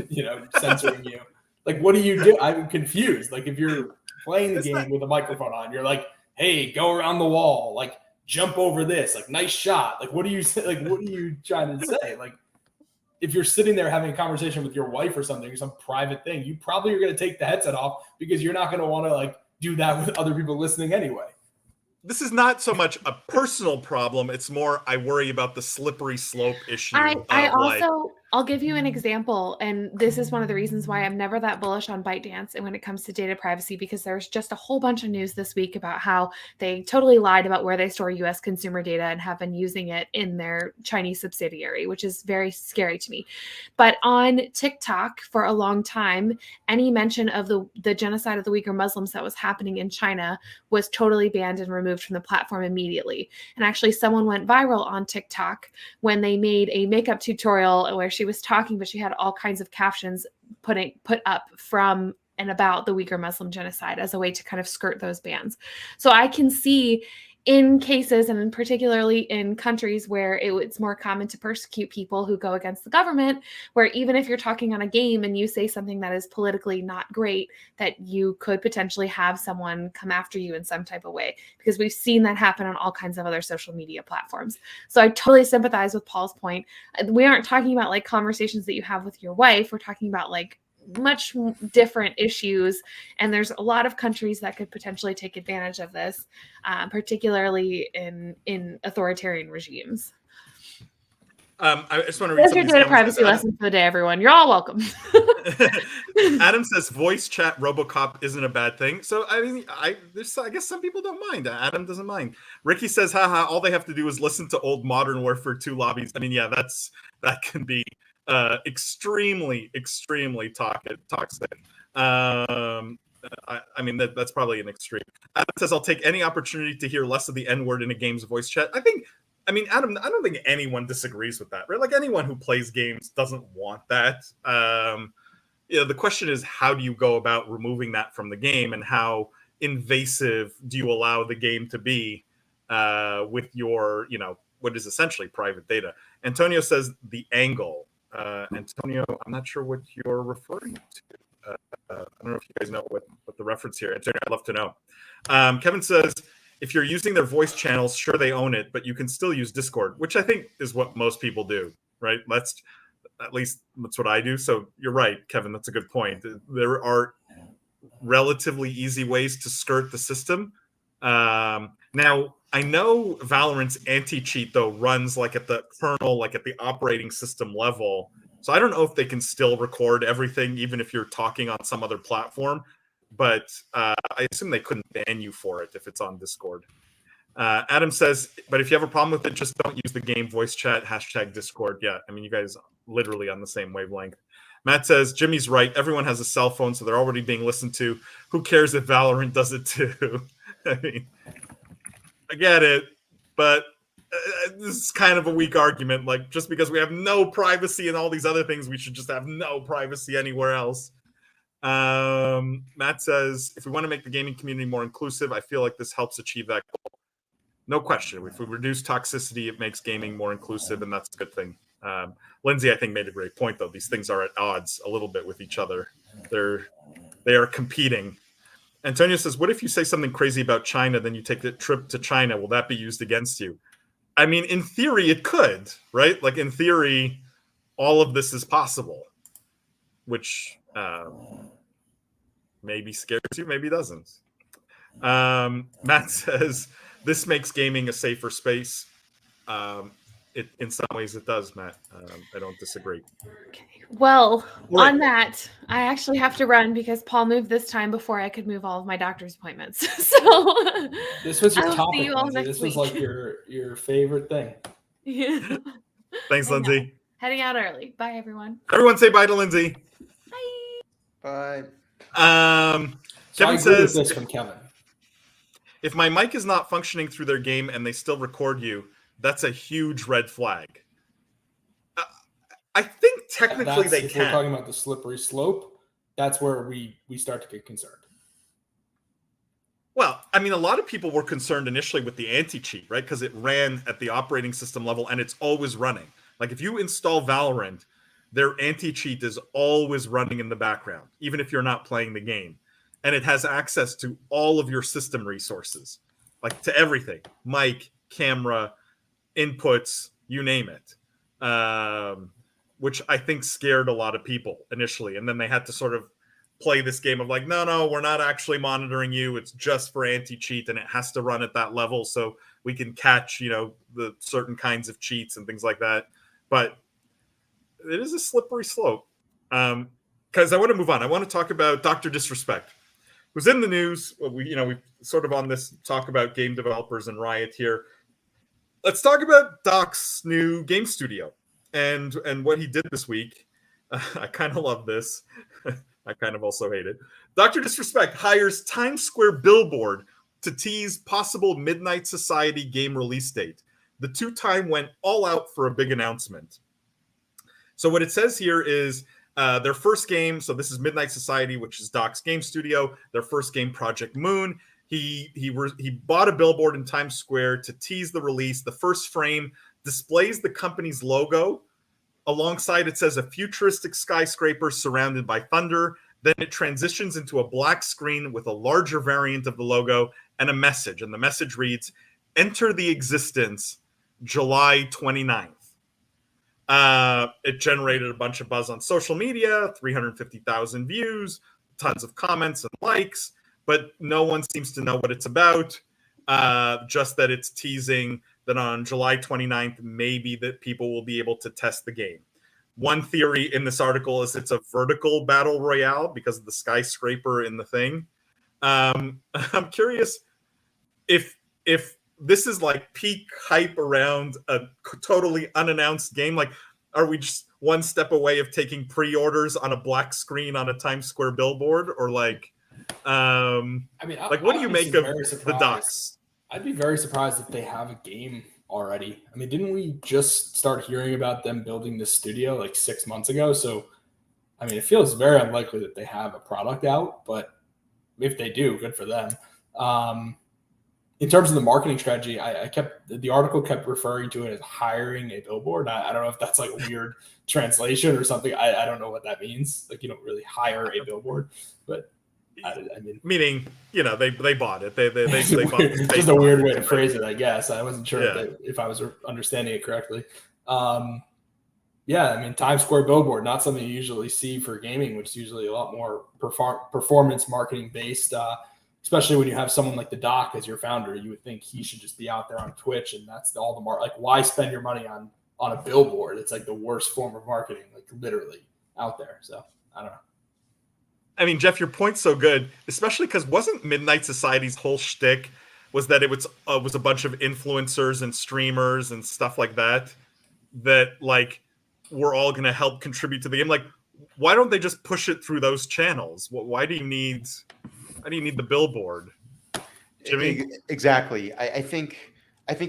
you know, censoring you. Like, what do you do? I'm confused. Like, if you're playing the game with a microphone on, you're like, hey, go around the wall, like jump over this, like nice shot. Like, what do you say? Like, what are you trying to say? Like, if you're sitting there having a conversation with your wife or something, or some private thing, you probably are going to take the headset off because you're not going to want to like do that with other people listening anyway. This is not so much a personal problem. It's more I worry about the slippery slope issue. I'll give you an example, and this is one of the reasons why I'm never that bullish on ByteDance and when it comes to data privacy, because there's just a whole bunch of news this week about how they totally lied about where they store US consumer data and have been using it in their Chinese subsidiary, which is very scary to me. But on TikTok for a long time, any mention of the genocide of the Uyghur Muslims that was happening in China was totally banned and removed from the platform immediately. And actually someone went viral on TikTok when they made a makeup tutorial where she was talking, but she had all kinds of captions put up from and about the Uyghur Muslim genocide as a way to kind of skirt those bans. So I can see in cases, and particularly in countries where it's more common to persecute people who go against the government, where even if you're talking on a game and you say something that is politically not great, that you could potentially have someone come after you in some type of way, because we've seen that happen on all kinds of other social media platforms. So I totally sympathize with Paul's point. We aren't talking about like conversations that you have with your wife. We're talking about like much different issues, and there's a lot of countries that could potentially take advantage of this, particularly in authoritarian regimes. I just want to read That's your data privacy lesson for the day, everyone. You're all welcome. Adam says voice chat Robocop isn't a bad thing. So I mean, I guess some people don't mind. Adam doesn't mind. Ricky says, haha, all they have to do is listen to old Modern Warfare 2 lobbies. I mean, yeah, that can be extremely toxic. I mean, that's probably an extreme. Adam says, I'll take any opportunity to hear less of the N-word in a game's voice chat. Adam, I don't think anyone disagrees with that, right? Like anyone who plays games doesn't want that. The question is, how do you go about removing that from the game, and how invasive do you allow the game to be with your, what is essentially private data? Antonio says the angle. Antonio, I'm not sure what you're referring to. I don't know if you guys know what the reference here. Antonio, I'd love to know. Kevin says, if you're using their voice channels, sure, they own it, but you can still use Discord, which I think is what most people do, right? At least that's what I do. So you're right, Kevin. That's a good point. There are relatively easy ways to skirt the system. Now, I know Valorant's anti-cheat, though, runs like at the kernel, like at the operating system level. So I don't know if they can still record everything, even if you're talking on some other platform. But I assume they couldn't ban you for it if it's on Discord. Adam says, but if you have a problem with it, just don't use the game voice chat, #Discord. Yeah, I mean, you guys literally on the same wavelength. Matt says, Jimmy's right. Everyone has a cell phone, so they're already being listened to. Who cares if Valorant does it too? I mean, I get it, but this is kind of a weak argument. Like, just because we have no privacy and all these other things, we should just have no privacy anywhere else. Matt says, if we want to make the gaming community more inclusive, I feel like this helps achieve that goal. No question. If we reduce toxicity, it makes gaming more inclusive, and that's a good thing. Lindsay, I think, made a great point, though. These things are at odds a little bit with each other. They are competing. Antonio says, what if you say something crazy about China, then you take the trip to China? Will that be used against you? I mean, in theory, it could, right? Like, in theory, all of this is possible, which maybe scares you, maybe doesn't. Matt says, this makes gaming a safer space. In some ways it does, Matt. I don't disagree. Okay. Well, on that, I actually have to run because Paul moved this time before I could move all of my doctor's appointments. So this was your topic, Lindsay. This was like your favorite thing. Yeah. Thanks, Lindsay. Heading out early. Bye, everyone. Everyone say bye to Lindsay. Bye. Bye. Kevin says, this from Kevin. If my mic is not functioning through their game and they still record you, that's a huge red flag. I think technically they if can. We're talking about the slippery slope. That's where we start to get concerned. Well, I mean, a lot of people were concerned initially with the anti-cheat, right? Because it ran at the operating system level and it's always running. Like if you install Valorant, their anti-cheat is always running in the background, even if you're not playing the game. And it has access to all of your system resources, like to everything, mic, camera, inputs, you name it. which I think scared a lot of people initially. And then they had to sort of play this game of like, no, we're not actually monitoring you. It's just for anti-cheat, and it has to run at that level so we can catch, the certain kinds of cheats and things like that. But it is a slippery slope. Because I want to move on. I want to talk about Dr. Disrespect, who's in the news. We sort of on this talk about game developers and Riot here. Let's talk about Doc's new game studio and what he did this week. I kind of love this. I kind of also hate it. Dr. Disrespect hires Times Square billboard to tease possible Midnight Society game release date. The two-time went all out for a big announcement. So what it says here is their first game. So this is Midnight Society, which is Doc's game studio. Their first game, Project Moon. He bought a billboard in Times Square to tease the release. The first frame displays the company's logo. Alongside it says a futuristic skyscraper surrounded by thunder. Then it transitions into a black screen with a larger variant of the logo and a message. And the message reads, "Enter the existence, July 29th. It generated a bunch of buzz on social media, 350,000 views, tons of comments and likes, but no one seems to know what it's about. Just that it's teasing that on July 29th, maybe that people will be able to test the game. One theory in this article is it's a vertical battle royale because of the skyscraper in the thing. I'm curious if this is like peak hype around a totally unannounced game. Like, are we just one step away of taking pre-orders on a black screen on a Times Square billboard? Or like, what do you make of the Docs? I'd be very surprised if they have a game already. I mean, didn't we just start hearing about them building this studio like 6 months ago? So, I mean, it feels very unlikely that they have a product out, but if they do, good for them. In terms of the marketing strategy, the article kept referring to it as hiring a billboard. I don't know if that's like a weird translation or something. I don't know what that means. Like, you don't really hire a billboard, but I mean, meaning, they bought it. They bought it. Just a weird way to phrase it, I guess. I wasn't sure if I was understanding it correctly. I mean, Times Square billboard, not something you usually see for gaming, which is usually a lot more performance marketing based. Especially when you have someone like the Doc as your founder, you would think he should just be out there on Twitch, and that's all the like, why spend your money on a billboard? It's like the worst form of marketing, like literally out there. So I don't know. I mean, Jeff, your point's so good, especially because wasn't Midnight Society's whole shtick was that it was a bunch of influencers and streamers and stuff like that like were all going to help contribute to the game. Like, why don't they just push it through those channels? Why do you need the billboard, Jimmy? Exactly. I think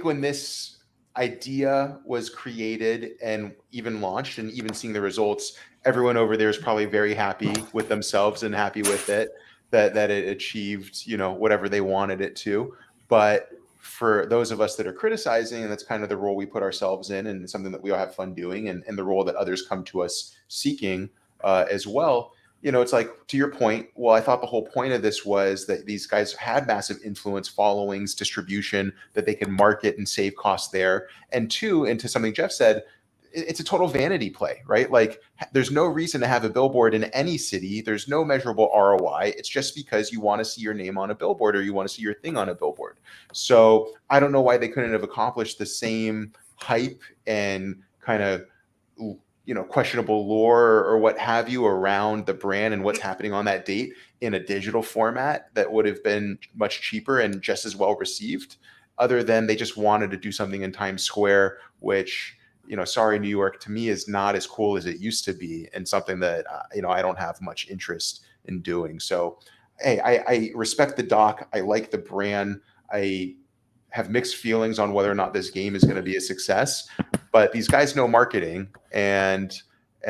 when this idea was created and even launched and even seeing the results, everyone over there is probably very happy with themselves and happy with it, that it achieved, whatever they wanted it to. But for those of us that are criticizing, and that's kind of the role we put ourselves in, and something that we all have fun doing, and the role that others come to us seeking as well, it's like, to your point, well, I thought the whole point of this was that these guys had massive influence, followings, distribution, that they can market and save costs there. And two, into something Jeff said, it's a total vanity play, right? Like, there's no reason to have a billboard in any city. There's no measurable ROI. It's just because you want to see your name on a billboard, or you want to see your thing on a billboard. So I don't know why they couldn't have accomplished the same hype and kind of, questionable lore or what have you around the brand and what's happening on that date in a digital format that would have been much cheaper and just as well received, other than they just wanted to do something in Times Square, which, sorry, New York, to me is not as cool as it used to be, and something that, I don't have much interest in doing. So, hey, I respect the Doc. I like the brand. I have mixed feelings on whether or not this game is going to be a success, but these guys know marketing and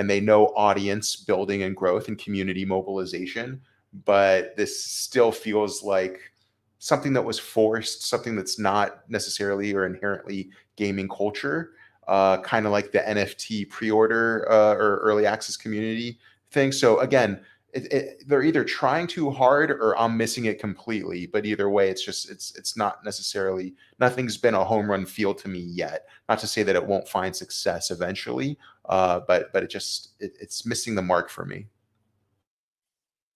they know audience building and growth and community mobilization. But this still feels like something that was forced, something that's not necessarily or inherently gaming culture, kind of like the NFT pre-order or early access community thing. So again, they're either trying too hard or I'm missing it completely. But either way, it's not necessarily, nothing's been a home run field to me yet. Not to say that it won't find success eventually, but it's missing the mark for me.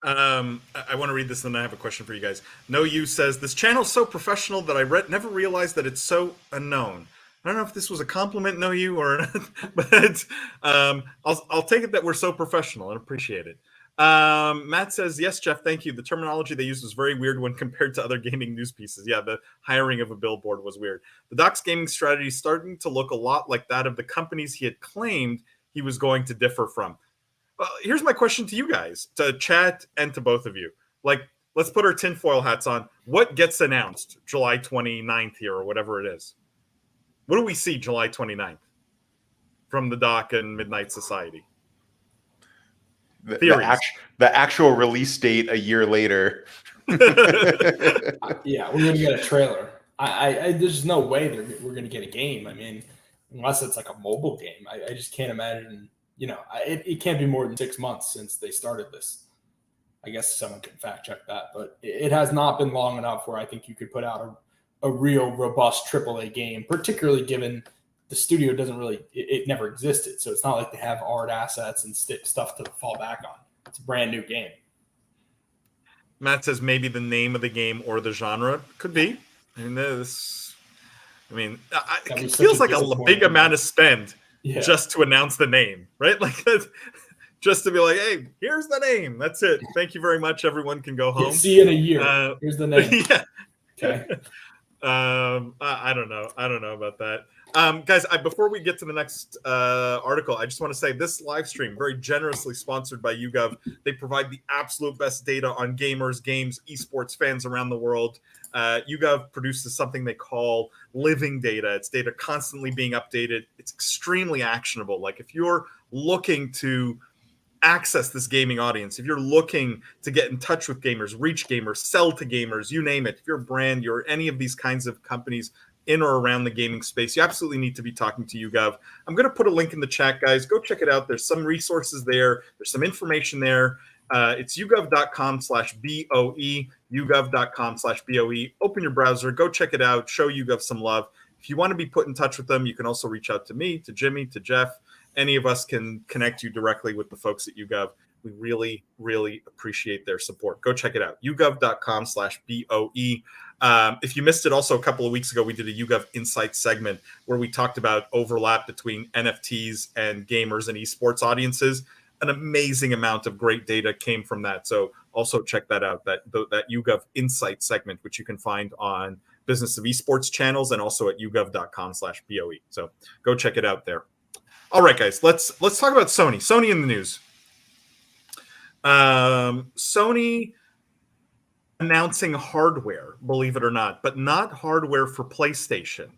I want to read this, and then I have a question for you guys. No You says, this channel's so professional that I never realized that it's so unknown. I don't know if this was a compliment, No You, or but I'll take it that we're so professional and appreciate it. Matt says, yes, Jeff, thank you. The terminology they used was very weird when compared to other gaming news pieces. Yeah, the hiring of a billboard was weird. The Doc's gaming strategy is starting to look a lot like that of the companies he had claimed he was going to differ from. Here's my question to you guys, to chat and to both of you. Like, let's put our tinfoil hats on. What gets announced July 29th here, or whatever it is? What do we see July 29th from the Doc and Midnight Society? The actual release date a year later. Yeah, we're going to get a trailer. There's no way we're going to get a game. I mean, unless it's like a mobile game. I just can't imagine. It can't be more than 6 months since they started this. I guess someone can fact check that, but it has not been long enough where I think you could put out a real robust AAA game, particularly given the studio it never existed. So it's not like they have art assets and stuff to fall back on. It's a brand new game. Matt says maybe the name of the game or the genre could be. It feels like a big amount of spend. Yeah. Just to announce the name, right? Like, just to be like, hey, here's the name. That's it. Thank you very much. Everyone can go home. Yeah, see you in a year. Here's the name. Yeah. Okay. I don't know. I don't know about that. Guys, before we get to the next article, I just want to say this live stream, very generously sponsored by YouGov. They provide the absolute best data on gamers, games, esports fans around the world. YouGov produces something they call living data. It's data constantly being updated. It's extremely actionable. Like, if you're looking to access this gaming audience, if you're looking to get in touch with gamers, reach gamers, sell to gamers, you name it, if you're a brand, you're any of these kinds of companies in or around the gaming space, you absolutely need to be talking to YouGov. I'm going to put a link in the chat, guys. Go check it out. There's some resources there. There's some information there. It's yougov.com/BOE, yougov.com/BOE. Open your browser, go check it out, show YouGov some love. If you want to be put in touch with them, you can also reach out to me, to Jimmy, to Jeff. Any of us can connect you directly with the folks at YouGov. We really, really appreciate their support. Go check it out, yougov.com/BOE. If you missed it, also a couple of weeks ago, we did a YouGov Insights segment where we talked about overlap between NFTs and gamers and esports audiences. An amazing amount of great data came from that. So also check that out, that YouGov Insights segment, which you can find on Business of Esports channels and also at yougov.com/BOE. So go check it out there. All right, guys, let's talk about Sony. Sony in the news. Sony announcing hardware, believe it or not, but not hardware for PlayStation.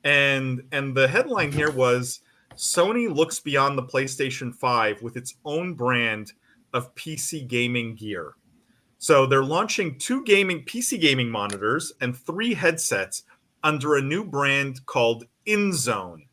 And the headline here was, Sony looks beyond the PlayStation 5 with its own brand of PC gaming gear. So they're launching 2 PC gaming monitors and 3 headsets under a new brand called InZone.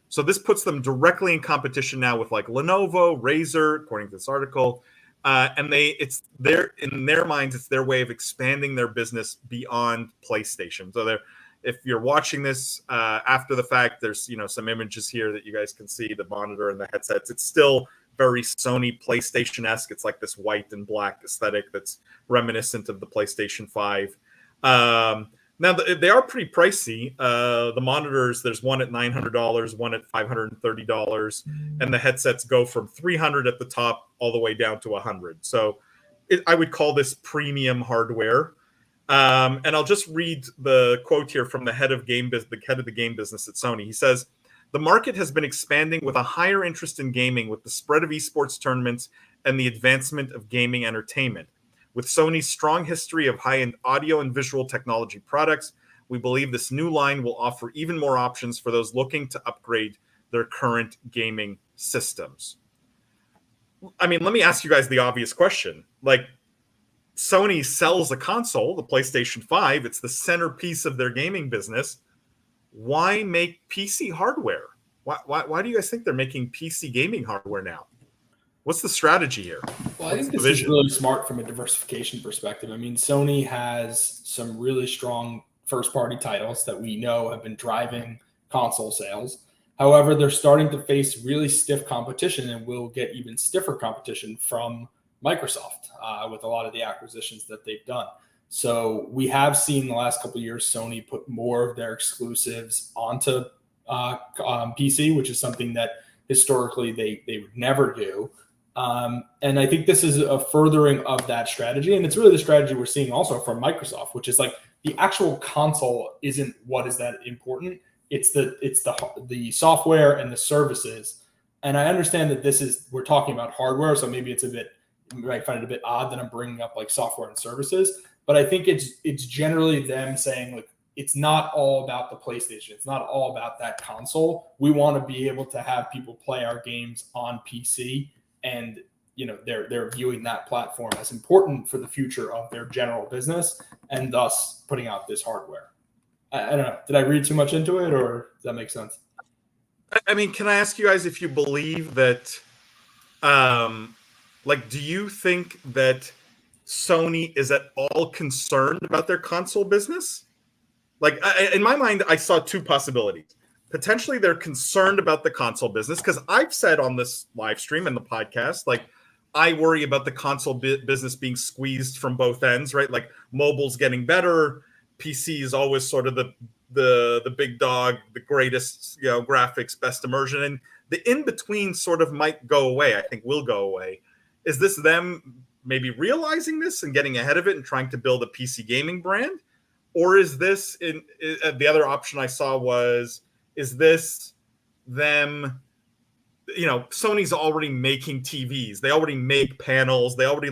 So this puts them directly in competition now with like Lenovo, Razer, according to this article. And in their minds, it's their way of expanding their business beyond PlayStation. So if you're watching this after the fact, there's some images here that you guys can see, the monitor and the headsets. It's still very Sony PlayStation-esque. It's like this white and black aesthetic that's reminiscent of the PlayStation 5. Now, they are pretty pricey. The monitors, there's one at $900, one at $530, and the headsets go from $300 at the top all the way down to $100. So I would call this premium hardware. And I'll just read the quote here from the head of the game business at Sony. He says, "The market has been expanding with a higher interest in gaming with the spread of esports tournaments and the advancement of gaming entertainment. With Sony's strong history of high-end audio and visual technology products, we believe this new line will offer even more options for those looking to upgrade their current gaming systems." I mean, let me ask you guys the obvious question. Like, Sony sells a console, the PlayStation 5. It's the centerpiece of their gaming business. Why make PC hardware? Why do you guys think they're making PC gaming hardware now? What's the strategy here? Well, I think this is really smart from a diversification perspective. I mean, Sony has some really strong first-party titles that we know have been driving console sales. However, they're starting to face really stiff competition and will get even stiffer competition from Microsoft with a lot of the acquisitions that they've done. So we have seen the last couple of years, Sony put more of their exclusives onto PC, which is something that historically they would never do. And I think this is a furthering of that strategy. And it's really the strategy we're seeing also from Microsoft, which is like the actual console isn't what is that important. It's the software and the services. And I understand that we're talking about hardware. So maybe you might find it a bit odd that I'm bringing up like software and services, but I think it's generally them saying like, it's not all about the PlayStation. It's not all about that console. We want to be able to have people play our games on PC, and they're viewing that platform as important for the future of their general business, and thus putting out this hardware. I don't know. Did I read too much into it, or does that make sense? I mean, can I ask you guys if you believe that, do you think that Sony is at all concerned about their console business? Like, in my mind, I saw two possibilities. Potentially, they're concerned about the console business, because I've said on this live stream and the podcast, like, I worry about the console business being squeezed from both ends, right? Like, mobile's getting better. PC is always sort of the big dog, the greatest, graphics, best immersion. And the in-between sort of might go away, I think will go away. Is this them maybe realizing this and getting ahead of it and trying to build a PC gaming brand? Or is this, the other option I saw was, is this them, Sony's already making TVs. They already make panels. They already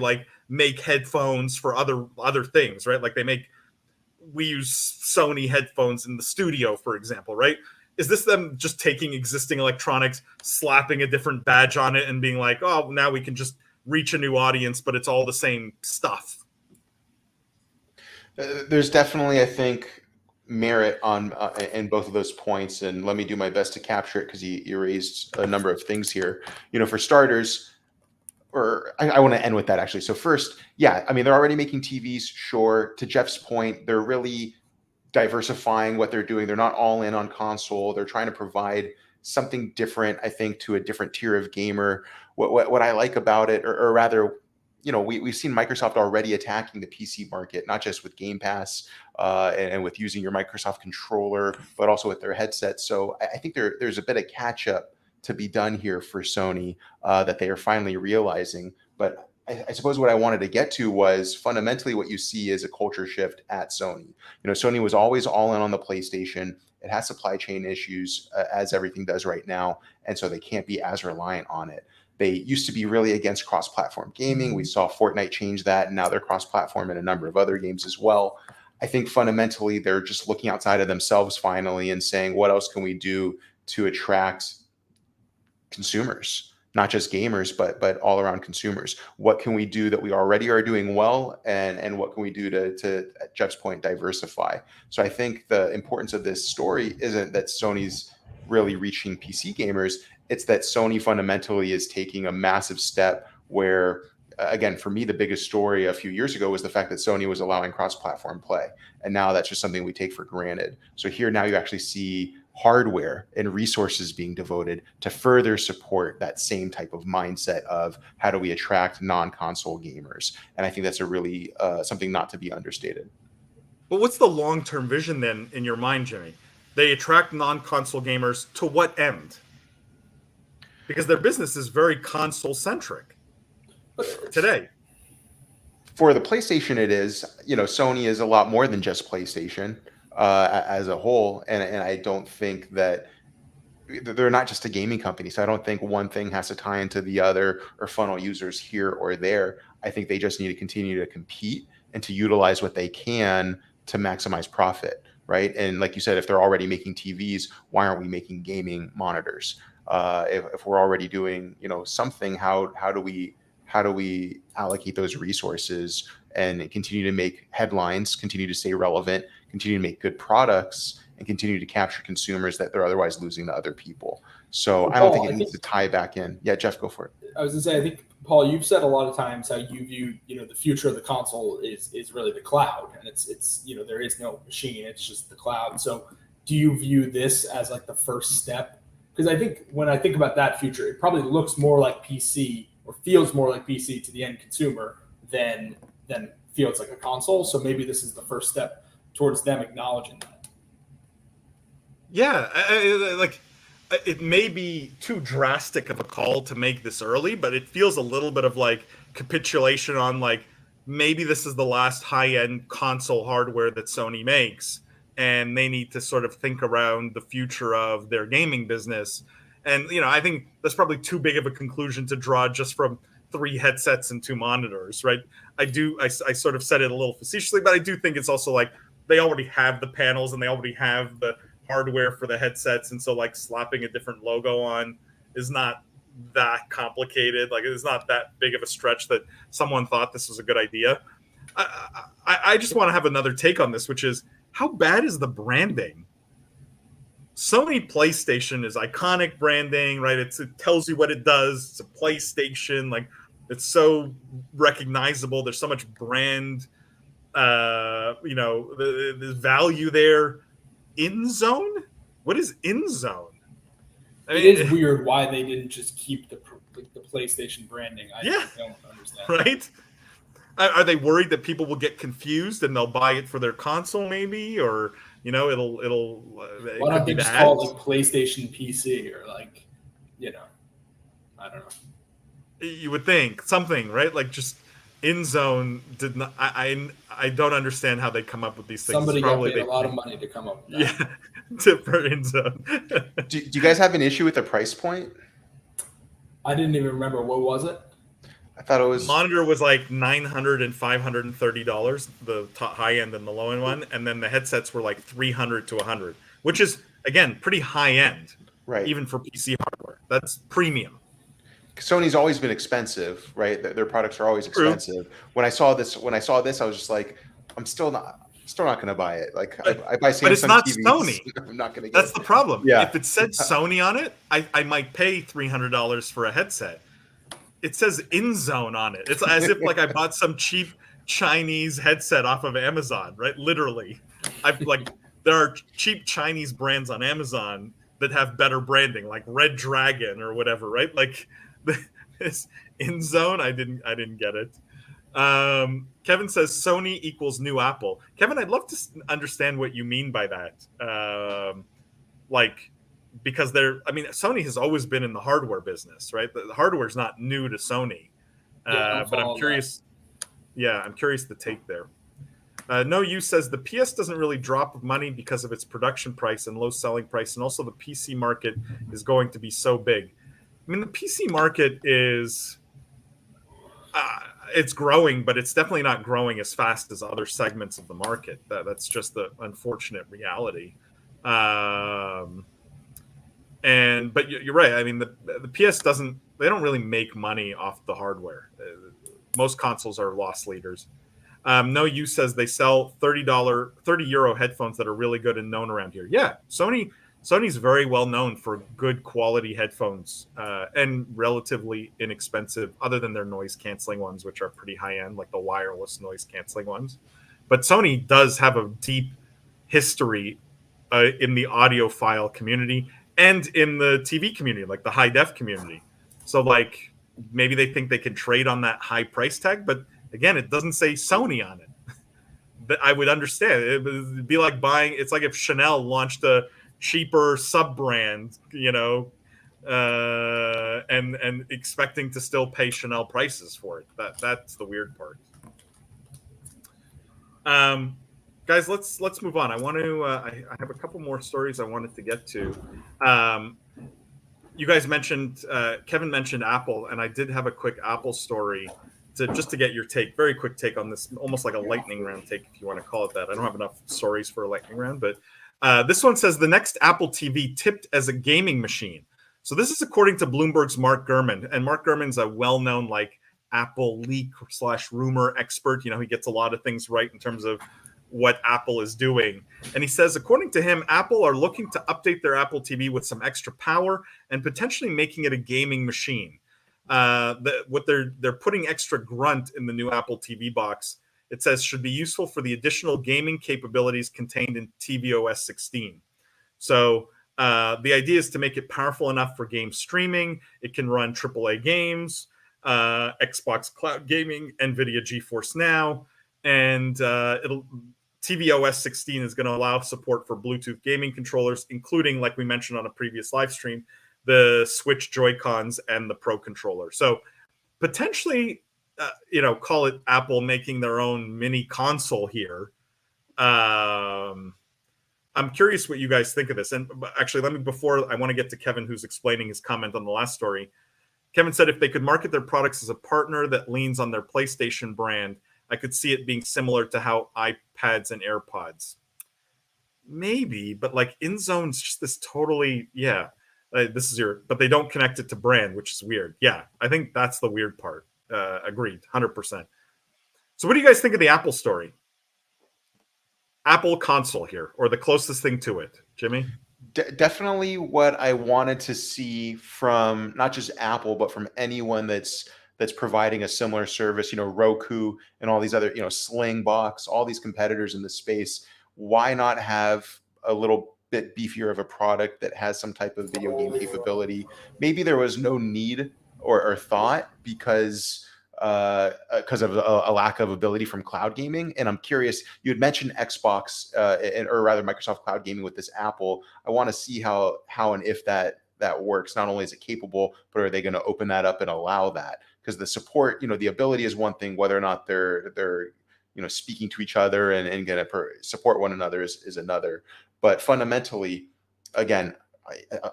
make headphones for other things, right? Like we use Sony headphones in the studio, for example, right? Is this them just taking existing electronics, slapping a different badge on it and being like, oh, now we can just reach a new audience, but it's all the same stuff? There's definitely, I think, merit in both of those points, and let me do my best to capture it, because you raised a number of things here. For starters, or I want to end with that actually. So first, yeah, I mean, they're already making TVs, sure. To Jeff's point, they're really diversifying what they're doing. They're not all in on console. They're trying to provide something different, I think, to a different tier of gamer. What I like about it, or rather, we've seen Microsoft already attacking the PC market, not just with Game Pass and with using your Microsoft controller, but also with their headset. So I think there's a bit of catch up to be done here for Sony that they are finally realizing. But I suppose what I wanted to get to was fundamentally what you see is a culture shift at Sony. Sony was always all in on the PlayStation. It has supply chain issues, as everything does right now, and so they can't be as reliant on it. They used to be really against cross-platform gaming. We saw Fortnite change that, and now they're cross-platform in a number of other games as well. I think fundamentally they're just looking outside of themselves finally and saying, what else can we do to attract consumers, not just gamers, but all around consumers? What can we do that we already are doing well, and what can we do to at Jeff's point, diversify? So I think the importance of this story isn't that Sony's really reaching PC gamers. It's that Sony fundamentally is taking a massive step where, again, for me, the biggest story a few years ago was the fact that Sony was allowing cross-platform play. And now that's just something we take for granted. So here now you actually see hardware and resources being devoted to further support that same type of mindset of how do we attract non-console gamers. And I think that's a really something not to be understated. But what's the long-term vision then in your mind, Jimmy? They attract non-console gamers to what end? Because their business is very console-centric today. For the PlayStation, it is. Sony is a lot more than just PlayStation as a whole. And I don't think that they're not just a gaming company. So I don't think one thing has to tie into the other or funnel users here or there. I think they just need to continue to compete and to utilize what they can to maximize profit, right? And like you said, if they're already making TVs, why aren't we making gaming monitors? If we're already doing, something, how do we allocate those resources and continue to make headlines, continue to stay relevant, continue to make good products, and continue to capture consumers that they're otherwise losing to other people? So I don't think it needs to tie back in. Yeah, Jeff, go for it. I was gonna say, I think, Paul, you've said a lot of times how you view, the future of the console is really the cloud, and it's there is no machine, it's just the cloud. So do you view this as like the first step because I think when I think about that future, it probably looks more like PC or feels more like PC to the end consumer than feels like a console. So maybe this is the first step towards them acknowledging that. Yeah, like it may be too drastic of a call to make this early, but it feels a little bit of like capitulation on like maybe this is the last high-end console hardware that Sony makes, and they need to sort of think around the future of their gaming business. And, you know, I think that's probably too big of a conclusion to draw just from 3 headsets and 2 monitors, right? I sort of said it a little facetiously, but I do think it's also like they already have the panels and they already have the hardware for the headsets. And so like slapping a different logo on is not that complicated. Like it's not that big of a stretch that someone thought this was a good idea. I just want to have another take on this, which is how bad is the branding? Sony PlayStation is iconic branding, right? It tells you what it does. It's a PlayStation. Like it's so recognizable. There's so much brand, the value there. InZone? What is InZone? I mean, it is weird why they didn't just keep the PlayStation branding. I don't understand. Right? Are they worried that people will get confused and they'll buy it for their console, maybe, or it'll? Why don't they just call it like PlayStation PC or like, I don't know. You would think something, right? Like just InZone did not. I don't understand how they come up with these things. Somebody got paid a lot of money to come up with that. Yeah, for InZone. Do you guys have an issue with the price point? I didn't even remember. What was it? I thought it was monitor was like $900 and $530, the top high end and the low end one, and then the headsets were like $300 to $100, which is again pretty high end, right? Even for PC hardware, that's premium. Sony's always been expensive, right? Their products are always expensive. True. When I saw this, I was just like, I'm still not going to buy it. Like I buy Samsung but it's not TVs. Sony. I'm not going to get That's it. the problem. Yeah. If it said Sony on it, I might pay $300 for a headset. It says InZone on it. It's as if like I bought some cheap Chinese headset off of Amazon, right? Literally. There are cheap Chinese brands on Amazon that have better branding, like Red Dragon or whatever, right? Like this InZone, I didn't get it. Kevin says Sony equals new Apple. Kevin, I'd love to understand what you mean by that. Because Sony has always been in the hardware business, right? The hardware is not new to Sony. But I'm curious. Yeah, I'm curious the take there. No Use says the PS doesn't really drop money because of its production price and low selling price, and also the PC market is going to be so big. I mean, the PC market is it's growing, but it's definitely not growing as fast as other segments of the market. That's just the unfortunate reality. But you're right. I mean, the PS they don't really make money off the hardware. Most consoles are loss leaders. No Use says they sell €30 headphones that are really good and known around here. Yeah, Sony's very well known for good quality headphones and relatively inexpensive, other than their noise canceling ones, which are pretty high end, like the wireless noise canceling ones. But Sony does have a deep history in the audiophile community and in the TV community, like the high def community. So like maybe they think they can trade on that high price tag, but again, it doesn't say Sony on it. But I would understand. It would be like buying. It's like if Chanel launched a cheaper sub brand, and expecting to still pay Chanel prices for it. That's the weird part. Guys, let's move on. I want to. I have a couple more stories I wanted to get to. You guys mentioned Kevin mentioned Apple, and I did have a quick Apple story just to get your take, very quick take on this, almost like a lightning round take, if you want to call it that. I don't have enough stories for a lightning round, but this one says the next Apple TV tipped as a gaming machine. So this is according to Bloomberg's Mark Gurman, and Mark Gurman's a well-known like Apple leak / rumor expert. He gets a lot of things right in terms of what Apple is doing. And he says, according to him, Apple are looking to update their Apple TV with some extra power and potentially making it a gaming machine. What they're putting extra grunt in the new Apple TV box, it says, should be useful for the additional gaming capabilities contained in tvOS 16. So The idea is to make it powerful enough for game streaming. It can run AAA games, Xbox Cloud Gaming, NVIDIA GeForce Now, and tvOS 16 is going to allow support for Bluetooth gaming controllers, including, like we mentioned on a previous live stream, the Switch Joy-Cons and the Pro Controller. So potentially, call it Apple making their own mini console here. I'm curious what you guys think of this. And actually, before I want to get to Kevin, who's explaining his comment on the last story. Kevin said if they could market their products as a partner that leans on their PlayStation brand, I could see it being similar to how iPads and AirPods. Maybe, but like InZone's just this totally, but they don't connect it to brand, which is weird. Yeah, I think that's the weird part. Agreed, 100%. So what do you guys think of the Apple story? Apple console here, or the closest thing to it, Jimmy? Definitely what I wanted to see from not just Apple, but from anyone that's providing a similar service, Roku and all these other, Slingbox, all these competitors in the space. Why not have a little bit beefier of a product that has some type of video game capability? Maybe there was no need or thought because of a lack of ability from cloud gaming. And I'm curious, you had mentioned Xbox or rather Microsoft Cloud Gaming with this Apple. I want to see how and if that works. Not only is it capable, but are they going to open that up and allow that? Because the support, the ability is one thing, whether or not they're speaking to each other and going to support one another is another. But fundamentally, again,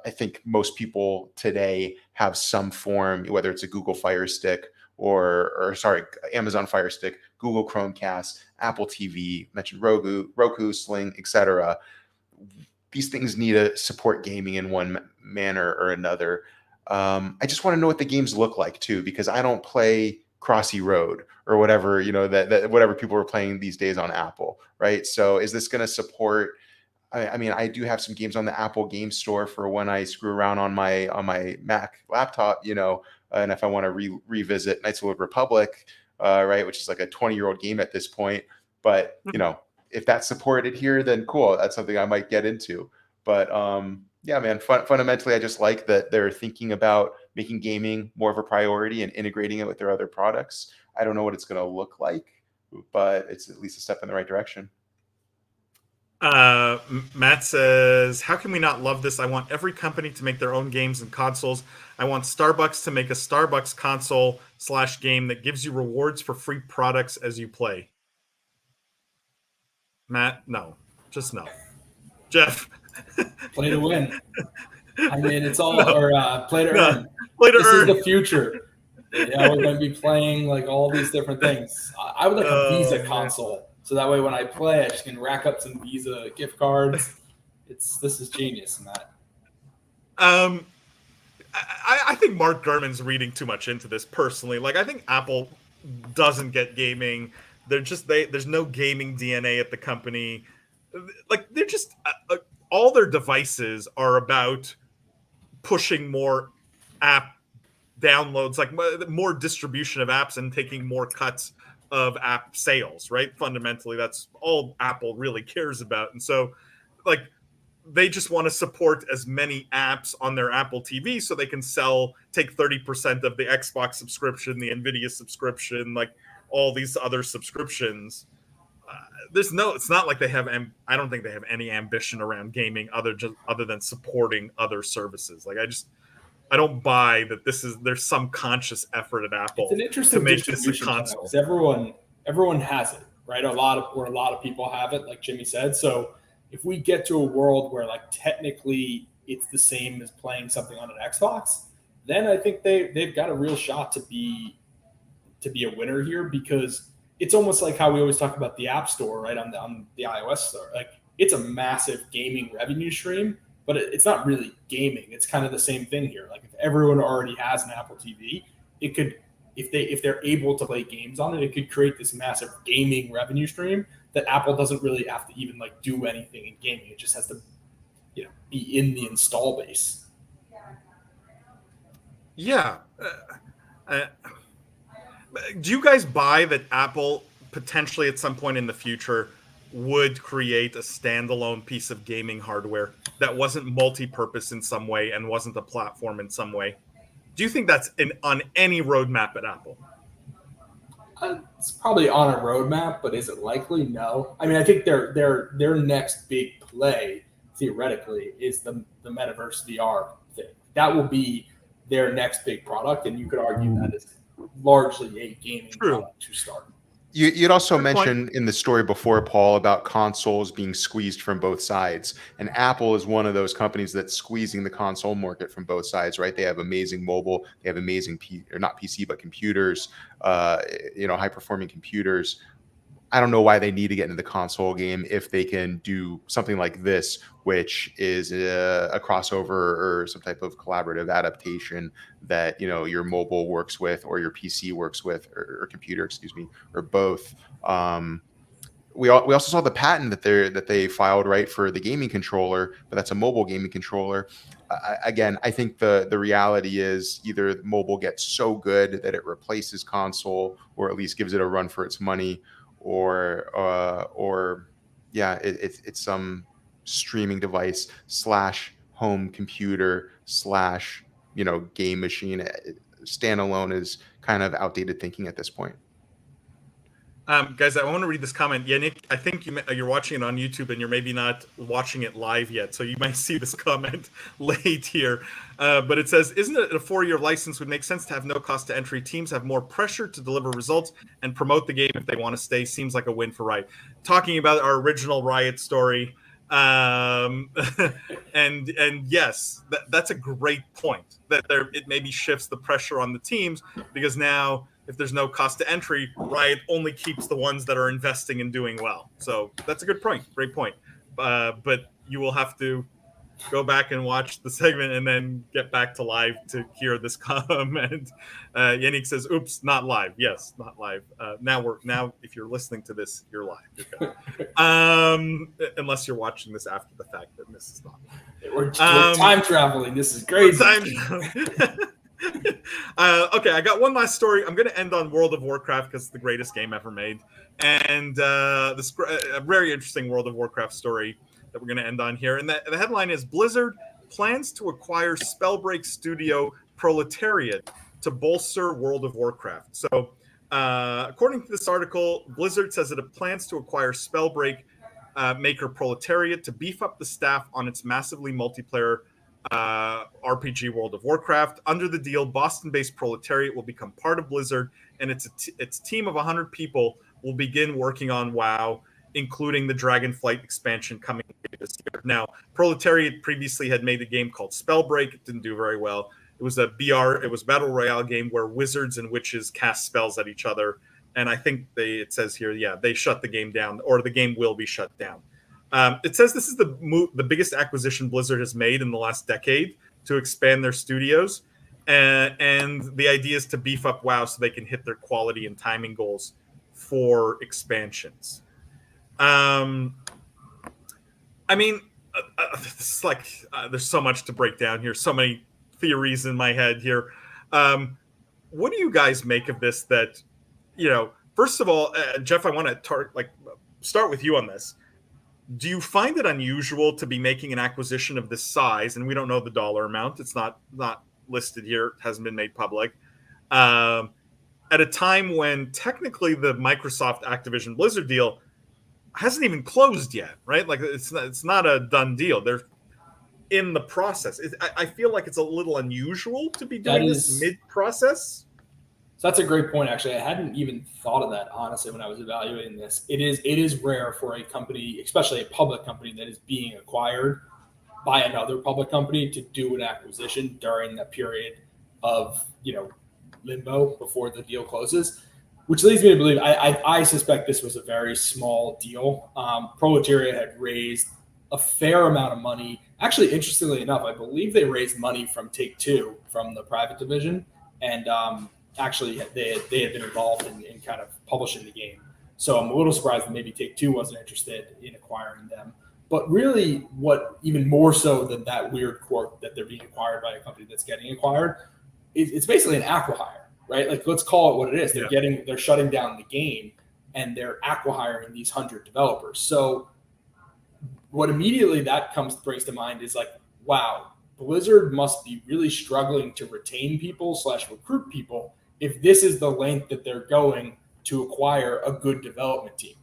I think most people today have some form, whether it's a Google Fire Stick or Amazon Fire Stick, Google Chromecast, Apple TV, mentioned Roku, Sling, etc. These things need to support gaming in one manner or another. I just want to know what the games look like too, because I don't play Crossy Road or whatever, that whatever people are playing these days on Apple, right? So is this going to support? I mean, I do have some games on the Apple Game Store for when I screw around on my Mac laptop, and if I want to revisit Knights of the Old Republic, right, which is like a 20-year-old game at this point. But if that's supported here, then cool. That's something I might get into. But yeah, man, fundamentally, I just like that they're thinking about making gaming more of a priority and integrating it with their other products. I don't know what it's going to look like, but it's at least a step in the right direction. Matt says, how can we not love this? I want every company to make their own games and consoles. I want Starbucks to make a Starbucks console/game that gives you rewards for free products as you play. Matt, no. Just no. Jeff. Play to win. I mean, it's all play to earn. Play to this earn. Is the future. We're going to be playing like all these different things. I would like a Visa console. So that way when I play, I just can rack up some Visa gift cards. This is genius, Matt. I think Mark Gurman's reading too much into this personally. Like, I think Apple doesn't get gaming. There's no gaming DNA at the company. Like, they're just all their devices are about pushing more app downloads, like more distribution of apps and taking more cuts of app sales, right? Fundamentally, that's all Apple really cares about. And so, like, they just want to support as many apps on their Apple TV so they can take 30% of the Xbox subscription, the NVIDIA subscription, like all these other subscriptions. It's not like they have, I don't think they have any ambition around gaming other than supporting other services. Like, I don't buy that there's some conscious effort at Apple it's an interesting to make this a console. Everyone has it, right? A lot of people have it, like Jimmy said. So if we get to a world where like technically it's the same as playing something on an Xbox, then I think they've got a real shot to be a winner here, because it's almost like how we always talk about the App Store, right? On the iOS store, like it's a massive gaming revenue stream, but it's not really gaming. It's kind of the same thing here. Like if everyone already has an Apple TV, it could, if they're able to play games on it, it could create this massive gaming revenue stream that Apple doesn't really have to even like do anything in gaming. It just has to, be in the install base. Yeah. Do you guys buy that Apple potentially at some point in the future would create a standalone piece of gaming hardware that wasn't multi-purpose in some way and wasn't a platform in some way? Do you think that's on any roadmap at Apple? It's probably on a roadmap, but is it likely? No. I mean, I think their next big play theoretically is the metaverse VR thing. That will be their next big product, and you could argue that is largely a gaming product to start. You'd also mentioned in the story before, Paul, about consoles being squeezed from both sides. And Apple is one of those companies that's squeezing the console market from both sides, right? They have amazing mobile, they have amazing, not PC, but computers, high-performing computers. I don't know why they need to get into the console game if they can do something like this, which is a crossover or some type of collaborative adaptation that your mobile works with, or your PC works with, or computer, or both. We also saw the patent that they filed, right, for the gaming controller, but that's a mobile gaming controller. Again, I think the reality is either mobile gets so good that it replaces console, or at least gives it a run for its money, it's some streaming device / home computer / game machine. Standalone is kind of outdated thinking at this point. Guys, I want to read this comment. Yannick, I think you're watching it on YouTube and you're maybe not watching it live yet, so you might see this comment late here. But it says, isn't it a 4-year license would make sense to have no cost to entry? Teams have more pressure to deliver results and promote the game if they want to stay. Seems like a win for Riot. Talking about our original Riot story. And yes, that's a great point. That it maybe shifts the pressure on the teams, because now, if there's no cost to entry, Riot only keeps the ones that are investing and doing well. So that's a good point. Great point. But you will have to go back and watch the segment and then get back to live to hear this comment. Yannick says, oops, not live. Yes, not live. Now if you're listening to this, you're live. Okay. Unless you're watching this after the fact, then this is not live. We're time traveling. This is crazy. Okay, I got one last story. I'm going to end on World of Warcraft because it's the greatest game ever made. And this a very interesting World of Warcraft story that we're going to end on here. And the headline is, Blizzard plans to acquire Spellbreak studio Proletariat to bolster World of Warcraft. So according to this article, Blizzard says that it plans to acquire Spellbreak maker Proletariat to beef up the staff on its massively multiplayer RPG World of Warcraft. Under the deal, Boston-based Proletariat will become part of Blizzard, and its team of 100 people will begin working on WoW, including the Dragonflight expansion coming this year. Now, Proletariat previously had made a game called Spellbreak. It didn't do very well. It was a battle royale game where wizards and witches cast spells at each other, and I think it says here, they shut the game down, or the game will be shut down. It says this is the biggest acquisition Blizzard has made in the last decade to expand their studios, and the idea is to beef up WoW so they can hit their quality and timing goals for expansions. I mean, this is like there's so much to break down here, so many theories in my head here. What do you guys make of this? That first of all, Jeff, I want to start with you on this. Do you find it unusual to be making an acquisition of this size? And we don't know the dollar amount. It's not listed here. It hasn't been made public. At a time when technically the Microsoft Activision Blizzard deal hasn't even closed yet, right? Like it's not a done deal. They're in the process. I feel like it's a little unusual to be doing this mid-process. So that's a great point, actually. I hadn't even thought of that, honestly, when I was evaluating this. It is rare for a company, especially a public company that is being acquired by another public company, to do an acquisition during that period of, limbo before the deal closes, which leads me to believe I suspect this was a very small deal. Proletariat had raised a fair amount of money. Actually, interestingly enough, I believe they raised money from Take-Two, from the private division, and actually they had been involved in kind of publishing the game. So I'm a little surprised that maybe Take-Two wasn't interested in acquiring them. But really, what even more so than that weird quirk that they're being acquired by a company that's getting acquired, it's basically an acqui-hire, right? Like, let's call it what it is. They're shutting down the game, and they're acqui-hiring these 100 developers. So what immediately that brings to mind is like, wow, Blizzard must be really struggling to retain people / recruit people if this is the length that they're going to acquire a good development team.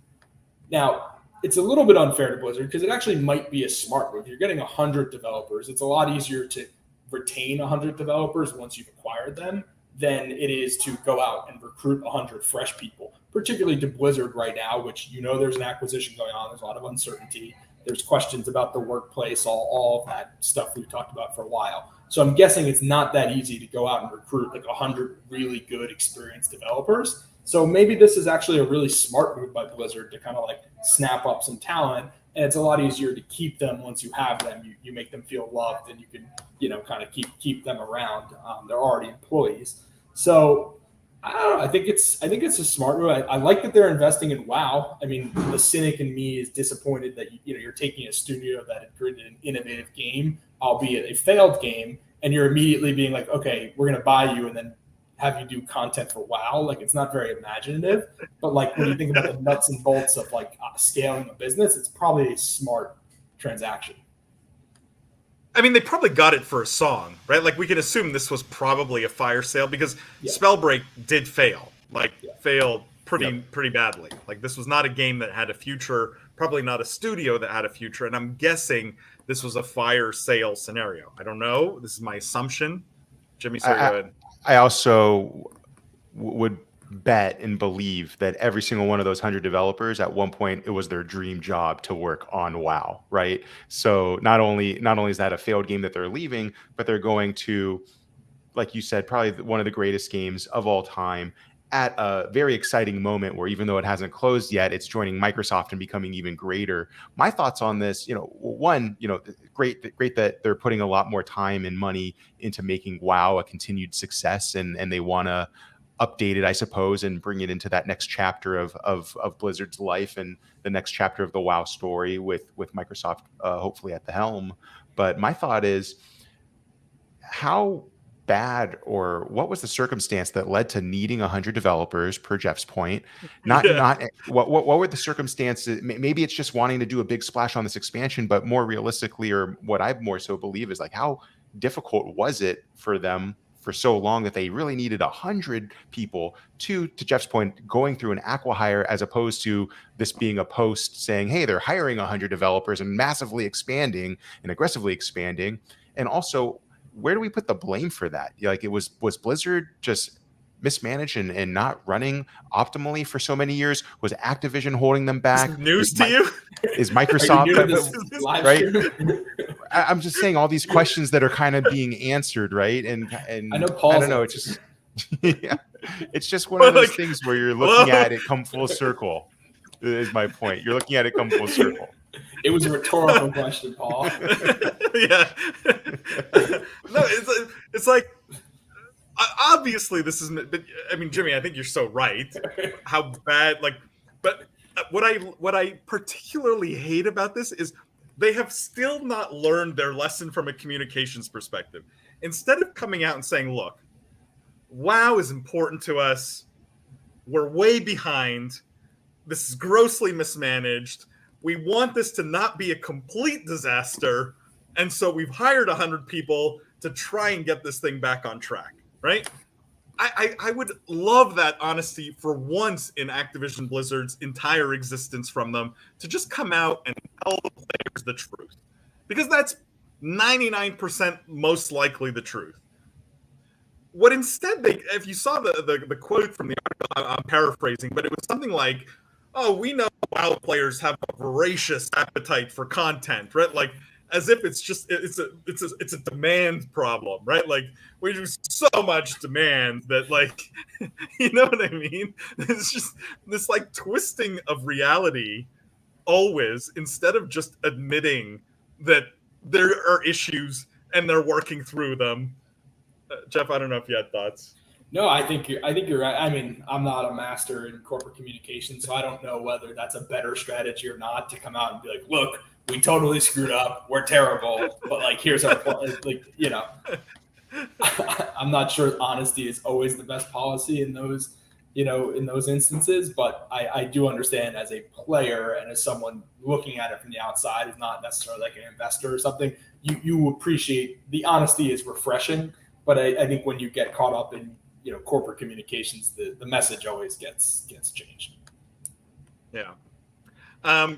Now, it's a little bit unfair to Blizzard because it actually might be a smart move. You're getting 100 developers. It's a lot easier to retain 100 developers once you've acquired them than it is to go out and recruit 100 fresh people, particularly to Blizzard right now, which there's an acquisition going on. There's a lot of uncertainty. There's questions about the workplace, all of that stuff we've talked about for a while. So I'm guessing it's not that easy to go out and recruit like 100 really good, experienced developers. So maybe this is actually a really smart move by Blizzard to kind of like snap up some talent. And it's a lot easier to keep them once you have them. You make them feel loved, and you can, kind of keep them around. They're already employees. So I don't know. I think it's a smart move. I like that they're investing in WoW. I mean, the cynic in me is disappointed that you're taking a studio that had created an innovative game, albeit a failed game, and you're immediately being like, okay, we're going to buy you, and then have you do content for WoW. Like, it's not very imaginative. But like when you think about the nuts and bolts of like scaling a business, it's probably a smart transaction. I mean, they probably got it for a song, right? Like, we can assume this was probably a fire sale because Spellbreak did fail, failed pretty badly. Like, this was not a game that had a future, probably not a studio that had a future. And I'm guessing this was a fire sale scenario. I don't know. This is my assumption. Jimmy, sorry, go ahead. I also would bet and believe that every single one of those 100 developers at one point, it was their dream job to work on WoW, right? So not only is that a failed game that they're leaving, but they're going to, like you said, probably one of the greatest games of all time at a very exciting moment where, even though it hasn't closed yet, it's joining Microsoft and becoming even greater. My thoughts on this, one, great that they're putting a lot more time and money into making WoW a continued success, and they want to update it, I suppose, and bring it into that next chapter of Blizzard's life and the next chapter of the WoW story with Microsoft hopefully at the helm. But my thought is, how bad, or what was the circumstance that led to needing 100 developers, per Jeff's point? Not what were the circumstances? Maybe it's just wanting to do a big splash on this expansion, but more realistically, or what I more so believe, is like, how difficult was it for them for so long that they really needed 100 people to Jeff's point, going through an acqui-hire, as opposed to this being a post saying, hey, they're hiring 100 developers and massively expanding and aggressively expanding. And also, where do we put the blame for that? Like, was Blizzard just mismanaged and not running optimally for so many years? Was Activision holding them back? News to you? Is Microsoft right? I'm just saying all these questions that are kind of being answered, right? And I know Paul. I don't know. It's just it's just one of those things where you're looking at it come full circle. Is my point. You're looking at it come full circle. It was a rhetorical question, Paul. Yeah. No, it's like, obviously this isn't, but I mean, Jimmy, I think you're so right. How bad, but what I particularly hate about this is they have still not learned their lesson from a communications perspective. Instead of coming out and saying, look, WoW is important to us. We're way behind. This is grossly mismanaged. We want this to not be a complete disaster. And so we've hired 100 people to try and get this thing back on track, right? I would love that honesty for once in Activision Blizzard's entire existence from them, to just come out and tell the players the truth. Because that's 99% most likely the truth. What instead if you saw the quote from the article, I'm paraphrasing, but it was something like, oh, we know WoW players have a voracious appetite for content, right? Like, as if it's just it's a demand problem, right? Like, we do so much demand that, like, you know what I mean? It's just this like twisting of reality always, instead of just admitting that there are issues and they're working through them. Jeff, I don't know if you had thoughts. No, I think you're right. I mean, I'm not a master in corporate communication, so I don't know whether that's a better strategy or not, to come out and be like, look, we totally screwed up. We're terrible. But like, here's our plan. Like, you know, I'm not sure honesty is always the best policy in those in those instances. But I do understand as a player and as someone looking at it from the outside, is not necessarily like an investor or something, you appreciate the honesty is refreshing. But I think when you get caught up in corporate communications, the message always gets changed. Yeah.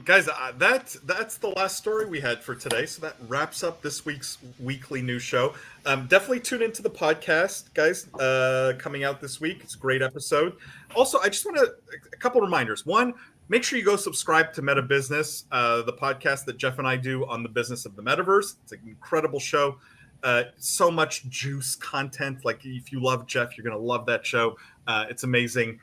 Guys, that's the last story we had for today. So that wraps up this week's weekly news show. Definitely tune into the podcast, guys, coming out this week. It's a great episode. Also, I just want a couple reminders. One, make sure you go subscribe to Meta Business, the podcast that Jeff and I do on the business of the metaverse. It's an incredible show. So much juice content. Like, if you love Jeff, you're going to love that show. It's amazing.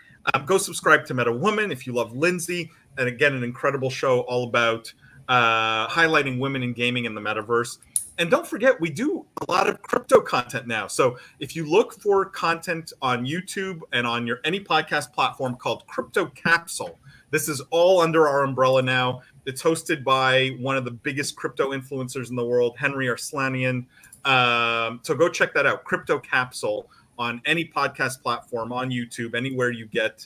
Go subscribe to Meta Woman if you love Lindsay. And again, an incredible show all about highlighting women in gaming in the metaverse. And don't forget, we do a lot of crypto content now. So if you look for content on YouTube and on any podcast platform called Crypto Capsule, this is all under our umbrella now. It's hosted by one of the biggest crypto influencers in the world, Henry Arslanian. So go check that out, Crypto Capsule, on any podcast platform, on YouTube, anywhere you get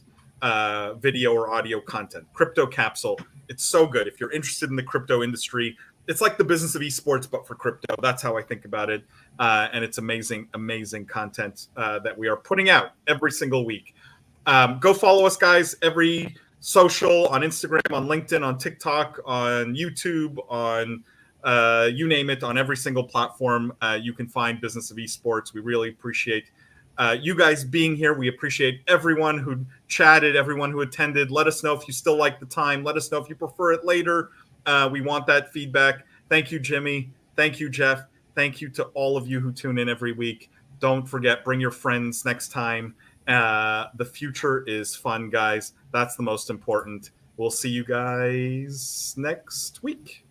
video or audio content. Crypto Capsule. It's so good. If you're interested in the crypto industry, it's like the business of esports, but for crypto. That's how I think about it. And it's amazing, amazing content that we are putting out every single week. Go follow us, guys, every social, on Instagram, on LinkedIn, on TikTok, on YouTube, on you name it, on every single platform. You can find Business of Esports. We really appreciate you guys being here. We appreciate everyone who chatted, everyone who attended. Let us know if you still like the time. Let us know if you prefer it later. We want that feedback. Thank you, Jimmy. Thank you, Jeff. Thank you to all of you who tune in every week. Don't forget, bring your friends next time. The future is fun, guys. That's the most important. We'll see you guys next week.